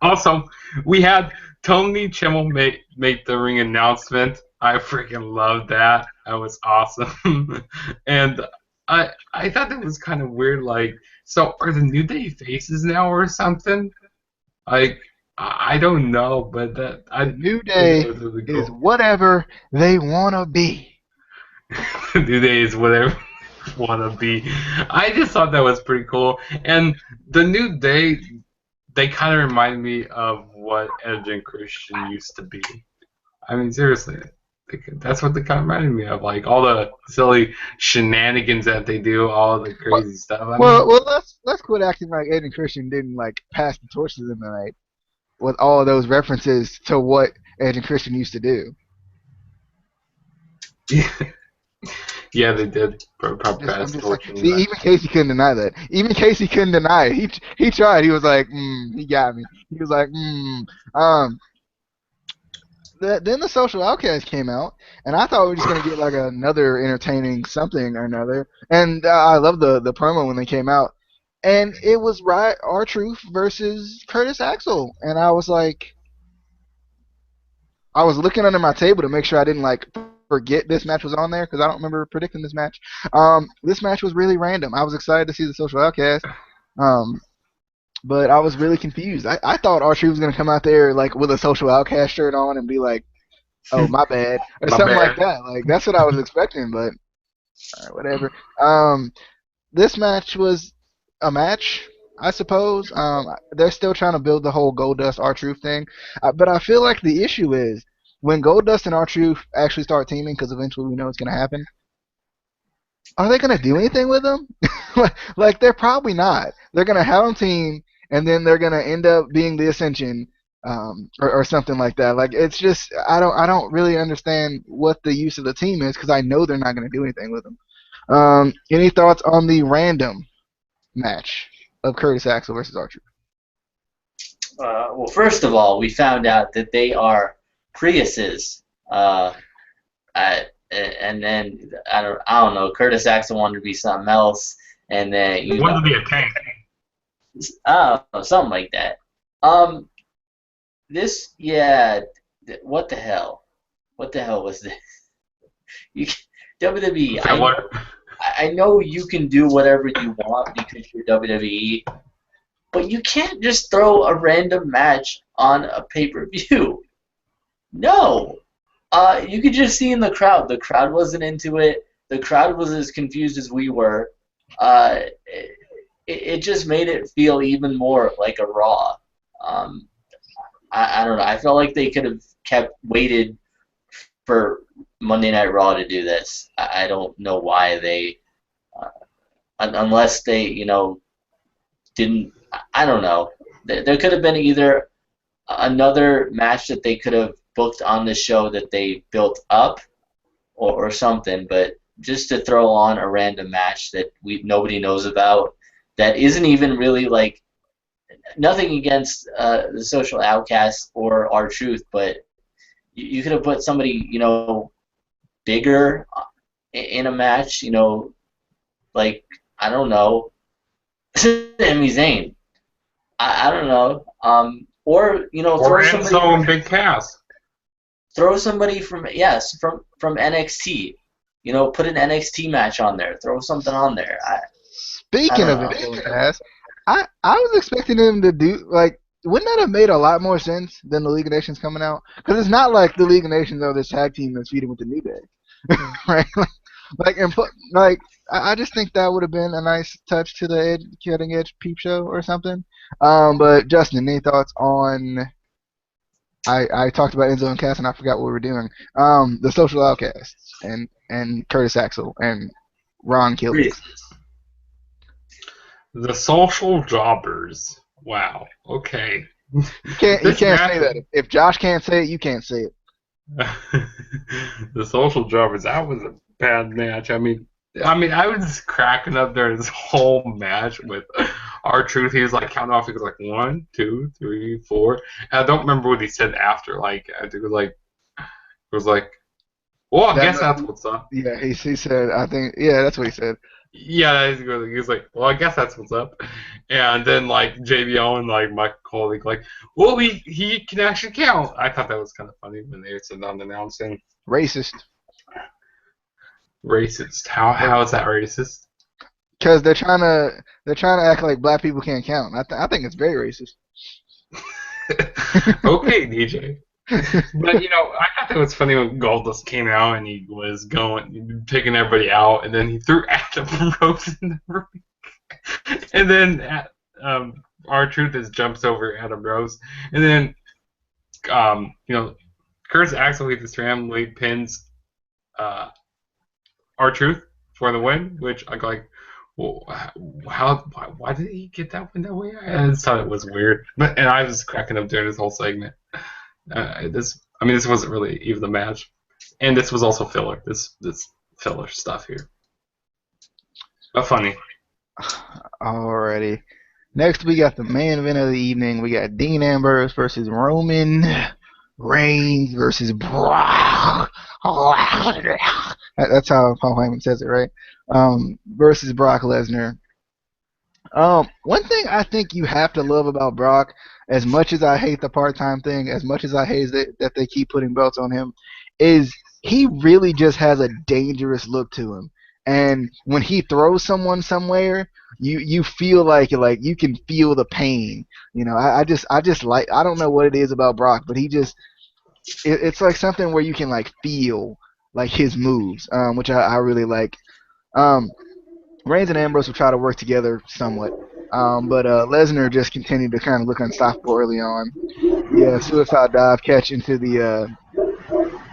also, we had Tony Chimmel make the ring announcement. I freaking loved that. That was awesome. And I thought that was kind of weird. Like, so are the New Day faces now or something? Like, I don't know, but I The New think that Day was really is cool. whatever they wanna be. New Day is whatever wanna be. I just thought that was pretty cool. And the New Day, they kind of remind me of what Edge and Christian used to be. I mean, seriously, that's what they kind of reminded me of. Like all the silly shenanigans that they do, all the Well, crazy stuff. I well, mean, well let's quit acting like Edge and Christian didn't like pass the torch to them tonight with all those references to what Edge and Christian used to do. yeah, they did probably I'm pass the just saying. torch in See, that. even Casey couldn't deny that. Even Casey couldn't deny it. He tried. He was like, he got me. He was like, um. Then the Social Outcast came out, and I thought we were just gonna get like another entertaining something or another. And I love the promo when they came out, and it was right R-Truth versus Curtis Axel, and I was like, I was looking under my table to make sure I didn't like forget this match was on there because I don't remember predicting this match. This match was really random. I was excited to see the Social Outcast. Um, but I was really confused. I thought R-Truth was gonna come out there like with a Social Outcast shirt on and be like, "Oh, my bad," or My something like bad. that. Like that's what I was expecting, but whatever. Um, this match was a match, I suppose. They're still trying to build the whole Goldust R-Truth thing, but I feel like the issue is when Goldust and R-Truth actually start teaming, because eventually we know it's gonna happen. Are they gonna do anything with them? Like they're probably not. They're gonna have them team, and then they're gonna end up being the Ascension, or something like that. Like it's just I don't really understand what the use of the team is because I know they're not gonna do anything with them. Any thoughts on the random match of Curtis Axel versus Archer? Well, first of all, we found out that they are Priuses. And then I don't know. Curtis Axel wanted to be something else, and then He wanted to be a tank. I don't know, something like that. Um, this yeah. What the hell? What the hell was this? You, WWE. Filler. I know you can do whatever you want because you're WWE, but you can't just throw a random match on a pay-per-view. No. You could just see in the crowd. The crowd wasn't into it. The crowd was as confused as we were. It just made it feel even more like a Raw. Um, I don't know. I felt like they could have waited for Monday Night Raw to do this. I don't know why they, unless they, didn't. I don't know. There could have been either another match that they could have booked on the show that they built up, or something. But just to throw on a random match that nobody knows about, that isn't even really like nothing against the Social Outcasts or R-Truth, but you could have put somebody bigger in a match. Like I don't know, Sami Zayn. I don't know. Or Or Enzo and Big Cass. throw somebody from NXT. Put an NXT match on there. Throw something on there. I Speaking don't of know. it, Cass, I was expecting them to do like. Wouldn't that have made a lot more sense than the League of Nations coming out? Because it's not like the League of Nations are this tag team that's feuding with the New Day, right? Like and put like I just think that would have been a nice touch to the cutting edge peep show or something. But Justin, any thoughts on? I talked about Enzo and Cass and I forgot what we were doing. The Social Outcasts and Curtis Axel and Ron Killings. The Social Jobbers. Wow. Okay. You can't say that. If Josh can't say it, you can't say it. The social jobbers. That was a bad match. I was cracking up during this whole match with R-Truth. He was like counting off. He was like 1, 2, 3, 4. And I don't remember what he said after. Like I think it was like, well, I That guess must, that's what's up. yeah, he said, I think, yeah, that's what he said. Yeah, he's like, well, I guess that's what's up. And then like JBL and like Michael Cole, like, well, he can actually count. I thought that was kind of funny when they said unannouncing. Racist. Racist. How is that racist? Because they're trying to act like black people can't count. I think it's very racist. Okay, DJ. But I thought that was funny when Goldust came out and he was picking everybody out, and then he threw Ambrose in the ring, and then R-Truth jumps over Ambrose, and then Curtis Axel with his family pins R-Truth for the win, which I like. Well, why did he get that win that way? I just thought it was weird, and I was cracking up during this whole segment. This wasn't really even the match, and this was also filler. This filler stuff here, but funny. Alrighty. Next, we got the main event of the evening. We got Dean Ambrose versus Roman Reigns versus Brock. That's how Paul Heyman says it, right? Versus Brock Lesnar. One thing I think you have to love about Brock, as much as I hate the part-time thing, as much as I hate that they keep putting belts on him, is he really just has a dangerous look to him. And when he throws someone somewhere, you feel like you can feel the pain. I just like, I don't know what it is about Brock, but it's like something where you can like feel like his moves, which I really like. Reigns and Ambrose will try to work together somewhat. But Lesnar just continued to kind of look unstoppable early on. Yeah, suicide dive catch into the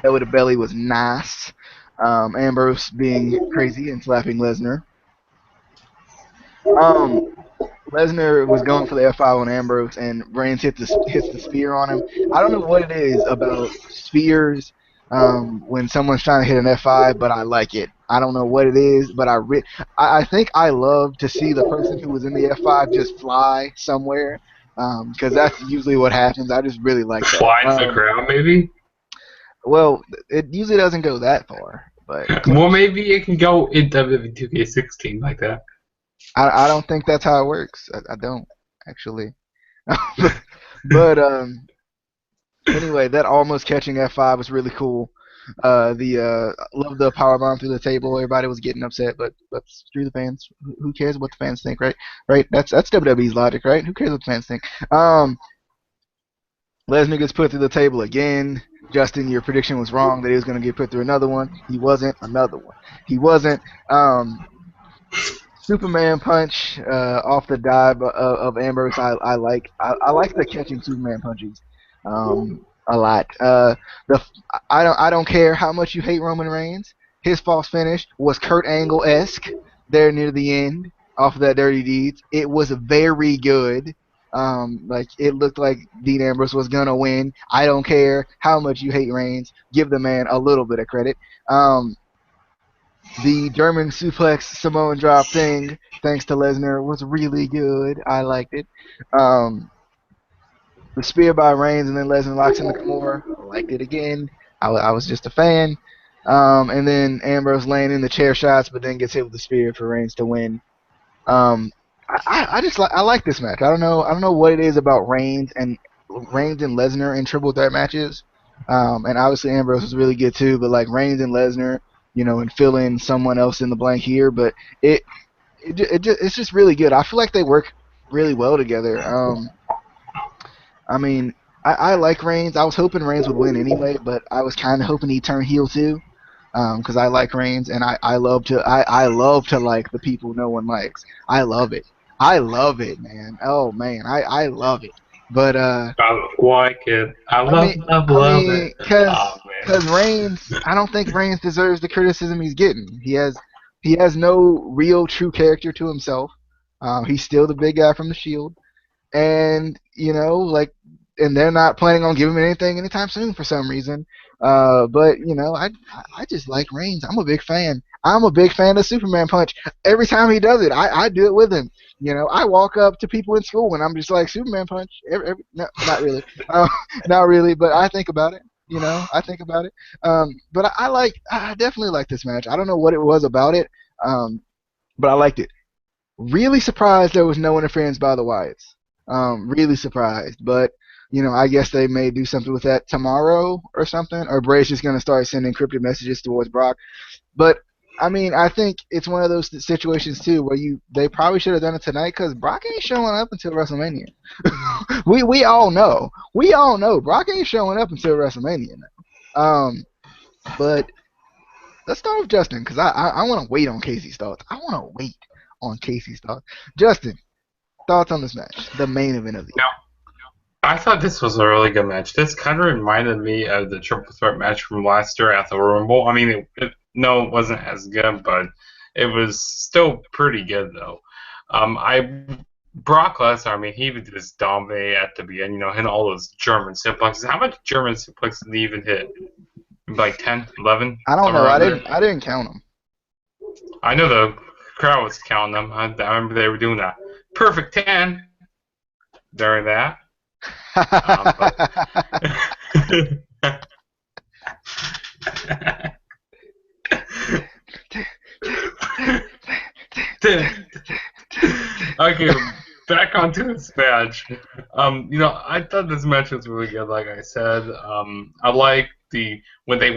belly to belly was nice. Ambrose being crazy and slapping Lesnar. Lesnar was going for the F5 on Ambrose, and Reigns hits the spear on him. I don't know what it is about spears when someone's trying to hit an F5, but I like it. I don't know what it is, but I think I love to see the person who was in the F5 just fly somewhere, because that's usually what happens. I just really like that. Fly into the crowd, maybe. Well, it usually doesn't go that far, but Well, maybe it can go in WWE 2K16 like that. I don't think that's how it works. I don't actually. but anyway, that almost catching F5 was really cool. Love the powerbomb through the table. Everybody was getting upset, but screw the fans. Who cares what the fans think, right? Right? That's WWE's logic, right? Who cares what the fans think? Lesnar gets put through the table again. Justin, your prediction was wrong that he was going to get put through another one. He wasn't. Another one. He wasn't. Superman punch off the dive of Ambrose. I like the catching Superman punches a lot. I don't care how much you hate Roman Reigns. His false finish was Kurt Angle-esque there near the end off of that Dirty Deeds. It was very good. It looked like Dean Ambrose was gonna win. I don't care how much you hate Reigns. Give the man a little bit of credit. The German suplex Samoan drop thing, thanks to Lesnar, was really good. I liked it. The spear by Reigns and then Lesnar locks in the Kimura. I liked it again. I was just a fan. And then Ambrose laying in the chair shots, but then gets hit with the spear for Reigns to win. I like this match. I don't know what it is about Reigns and Lesnar in triple threat matches. And obviously Ambrose was really good too, but like Reigns and Lesnar, and fill in someone else in the blank here, but it's just really good. I feel like they work really well together. I like Reigns. I was hoping Reigns would win anyway, but I was kind of hoping he'd turn heel too, because I like Reigns and I love to like the people no one likes. I love it. I love it, man. Oh man, I love it. But I like it. I love it. Because Reigns, I don't think Reigns deserves the criticism he's getting. He has no real true character to himself. He's still the big guy from the Shield, and and they're not planning on giving him anything anytime soon for some reason. But I just like Reigns. I'm a big fan. I'm a big fan of Superman Punch. Every time he does it, I do it with him. I walk up to people in school and I'm just like Superman Punch. No, not really, not really, but I think about it. I think about it. But I definitely like this match. I don't know what it was about it, but I liked it. Really surprised there was no interference by the Wyatts. Really surprised, but I guess they may do something with that tomorrow or something, or Bray's just gonna start sending encrypted messages towards Brock. But I mean, I think it's one of those situations too where they probably should have done it tonight because Brock ain't showing up until WrestleMania. we all know Brock ain't showing up until WrestleMania now. But let's start with Justin because I want to wait on Casey's thoughts. I want to wait on Casey's thoughts. Justin, thoughts on this match, the main event of the year? I thought this was a really good match. This kind of reminded me of the Triple Threat match from last year at the Rumble. I mean, it wasn't as good, but it was still pretty good, though. Brock Lesnar, I mean, he would just dominate at the beginning, hitting all those German suplexes. How much German suplexes did he even hit? Like 10, 11? I don't know. I didn't count them. I know the crowd was counting them. I remember they were doing that perfect 10 during that. Okay, back onto this match. I thought this match was really good. Like I said, I like when they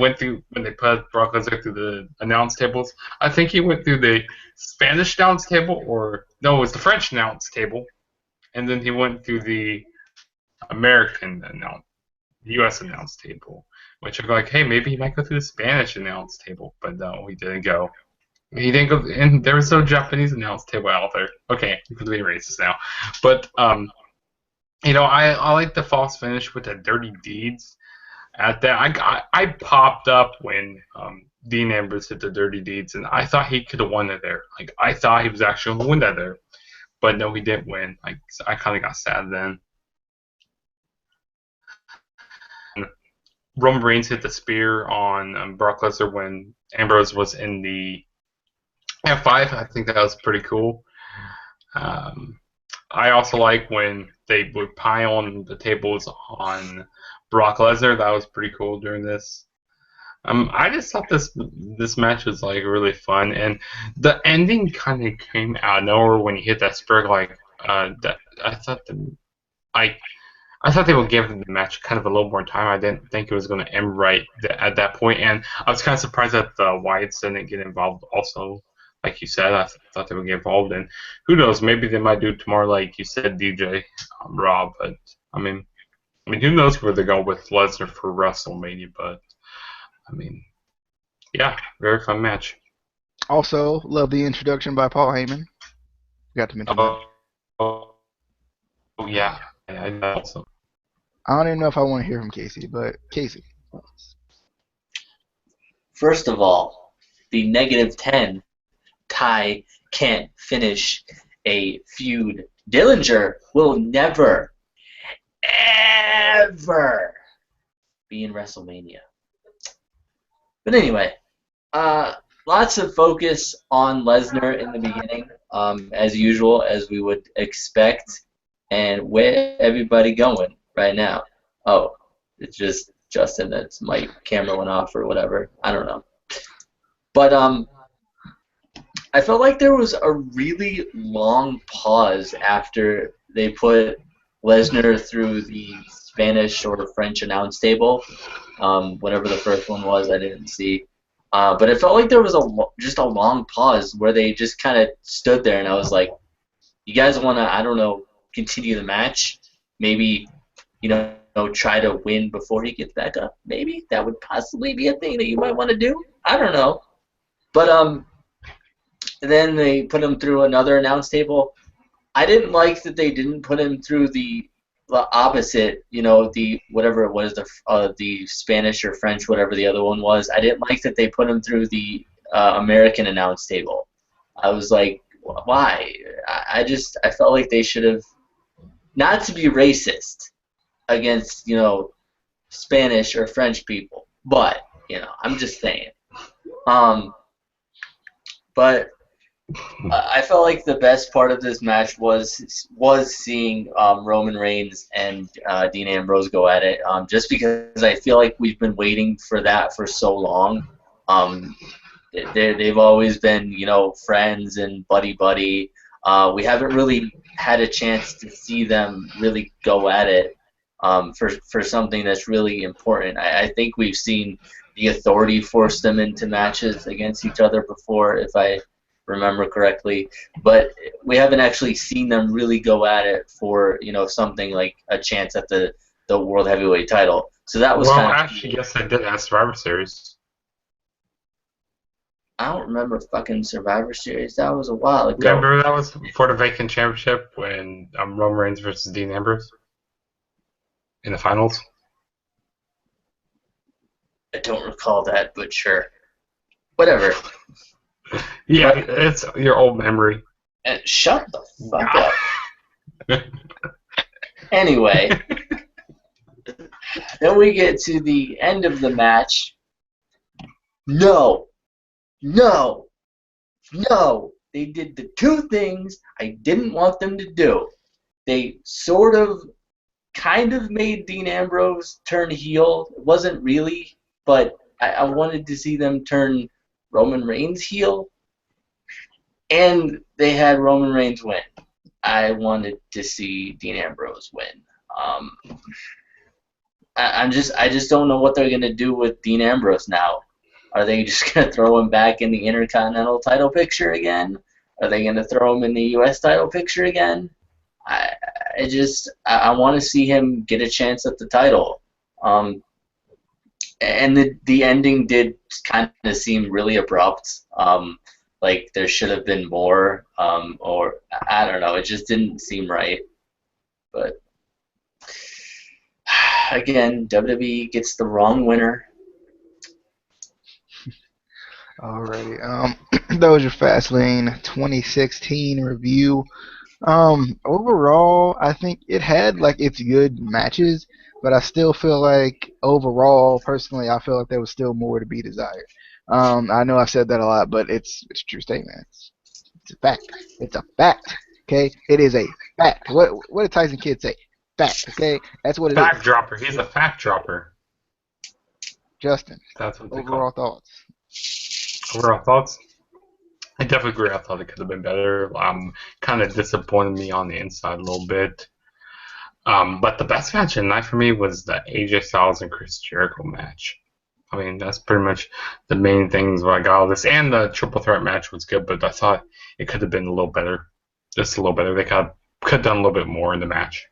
put Brock Lesnar through the announce tables. I think he went through the Spanish announce table, or no, it was the French announce table, and then he went through the American U.S. announce table, which I'm like, hey, maybe he might go through the Spanish announce table, but no, he didn't go. He didn't go, and there was no Japanese announce table out there. Okay, you can be racist now, but I like the false finish with the Dirty Deeds. At that, I popped up when Dean Ambrose hit the Dirty Deeds, and I thought he could have won it there. Like I thought he was actually going to win that there, but no, he didn't win. Like I kind of got sad then. Roman Reigns hit the spear on Brock Lesnar when Ambrose was in the F5. I think that was pretty cool. I also like when they would pile on the tables on Brock Lesnar. That was pretty cool during this. I just thought this match was like really fun, and the ending kind of came out of nowhere when he hit that spear. Like I thought they would give the match kind of a little more time. I didn't think it was going to end right at that point, and I was kind of surprised that the Wyatts didn't get involved also. Like you said, I thought they would get involved, and who knows, maybe they might do it tomorrow, like you said, DJ, Rob. But I mean, who knows where they're going with Lesnar for WrestleMania? But I mean, yeah, very fun match. Also, love the introduction by Paul Heyman. Got to mention that. Oh, yeah, I know also. I don't even know if I want to hear from Casey, but Casey. First of all, the -10 Ty can't finish a feud. Dillinger will never, ever be in WrestleMania. But anyway, lots of focus on Lesnar in the beginning, as usual, as we would expect. And where everybody going right now? Oh, it's just Justin. That's my camera went off or whatever. I don't know. But I felt like there was a really long pause after they put Lesnar through the Spanish or French announce table. Whatever the first one was, I didn't see. But it felt like there was just a long pause where they just kind of stood there, and I was like, you guys want to, I don't know, continue the match? Maybe, try to win before he gets back up? Maybe that would possibly be a thing that you might want to do. I don't know. But then they put him through another announce table. I didn't like that they didn't put him through the opposite, the whatever it was, the Spanish or French, whatever the other one was. I didn't like that they put him through the American announce table. I was like, why? I felt like they should have, not to be racist against, you know, Spanish or French people. But, you know, I'm just saying. But I felt like the best part of this match was seeing Roman Reigns and Dean Ambrose go at it. Just because I feel like we've been waiting for that for so long. They've always been, you know, friends and buddy. We haven't really had a chance to see them really go at it for something that's really important. I think we've seen the Authority force them into matches against each other before, if I remember correctly, but we haven't actually seen them really go at it for, you know, something like a chance at the World Heavyweight title. So that was kind of actually, cool. yes, I did at Survivor Series. I don't remember fucking Survivor Series. That was a while ago. Yeah, remember that was for the vacant championship when Roman Reigns versus Dean Ambrose in the finals? I don't recall that, but sure. Whatever. Yeah, it's your old memory. Shut the fuck up. Anyway, then we get to the end of the match. No. They did the two things I didn't want them to do. They kind of made Dean Ambrose turn heel. It wasn't really, but I wanted to see them turn Roman Reigns heel. And they had Roman Reigns win. I wanted to see Dean Ambrose win. I just don't know what they're gonna do with Dean Ambrose now. Are they just gonna throw him back in the Intercontinental title picture again? Are they gonna throw him in the U.S. title picture again? I want to see him get a chance at the title. And the ending did kind of seem really abrupt. Like there should have been more, or I don't know. It just didn't seem right. But again, WWE gets the wrong winner. Alrighty. That was your Fastlane 2016 review. Overall, I think it had like its good matches, but I still feel like overall, personally, I feel like there was still more to be desired. I know I've said that a lot, but it's a true statement. It's a fact. It's a fact. Okay, it is a fact. What did Tyson Kidd say? Fact. Okay, that's what it is. Fact dropper. He's a fact dropper. Justin, That's what they overall call it. thoughts. Overall thoughts? I definitely agree. I thought it could have been better. Kind of disappointed me on the inside a little bit. But the best match of the night for me was the AJ Styles and Chris Jericho match. I mean, that's pretty much the main things where I got all this. And the triple threat match was good, but I thought it could have been a little better. Just a little better. They could have done a little bit more in the match.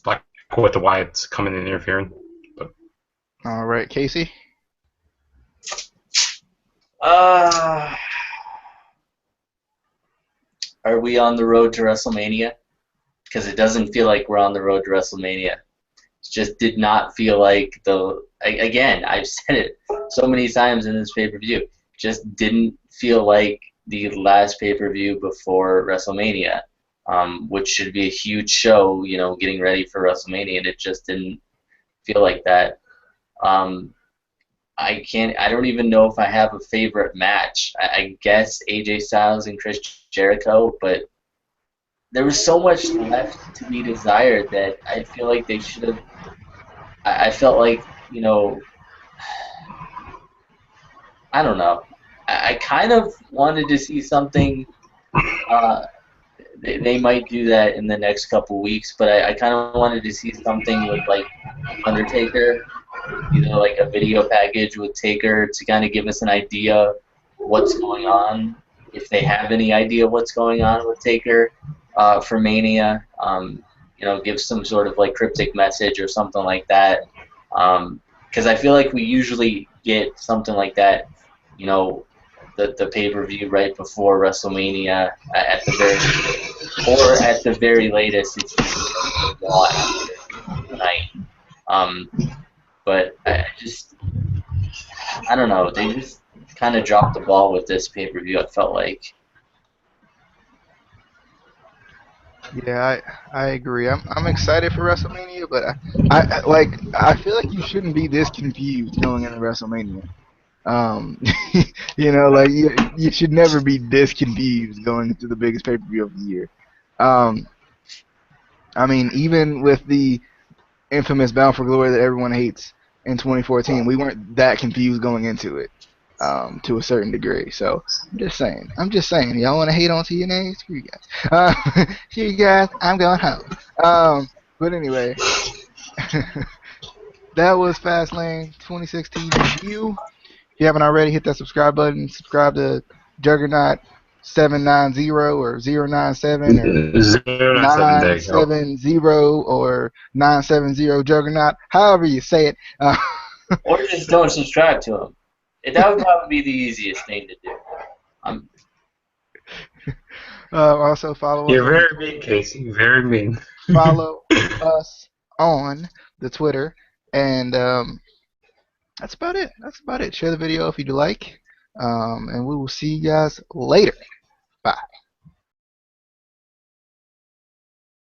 Like with the Wyatts coming and interfering. But All right, Casey. Are we on the road to WrestleMania? Because it doesn't feel like we're on the road to WrestleMania. It just did not feel like again, I've said it so many times in this pay-per-view, just didn't feel like the last pay-per-view before WrestleMania, which should be a huge show, you know, getting ready for WrestleMania, and it just didn't feel like that. I don't even know if I have a favorite match. I guess AJ Styles and Chris Jericho, but there was so much left to be desired that I feel like they should have. I felt like, you know, I don't know. I kind of wanted to see something. They might do that in the next couple weeks, but I kind of wanted to see something with like Undertaker, either like a video package with Taker to kind of give us an idea what's going on, if they have any idea what's going on with Taker for Mania. You know, give some sort of like cryptic message or something like that. Because I feel like we usually get something like that, you know, the pay-per-view right before WrestleMania at the very latest it's Raw after tonight. But I don't know, they just kind of dropped the ball with this pay-per-view, I felt like. Yeah, I agree. I'm excited for WrestleMania, but I feel like you shouldn't be this confused going into WrestleMania. Um, you should never be this confused going into the biggest pay per view of the year. Um, I mean, even with the infamous Bound for Glory that everyone hates in 2014, we weren't that confused going into it, to a certain degree. So I'm just saying. Y'all want to hate on TNA? Screw you guys. Screw you guys. I'm going home. But anyway, that was Fastlane 2016 review. If you haven't already, hit that subscribe button. Subscribe to Juggernaut 790 or 097 or 097. There you go. 970 or 970 Juggernaut, however you say it. Or just don't subscribe to him. That would probably be the easiest thing to do. Also follow us You're on the very mean, Casey. Very mean. follow us on the Twitter, and that's about it. Share the video if you like, and we will see you guys later. Bye.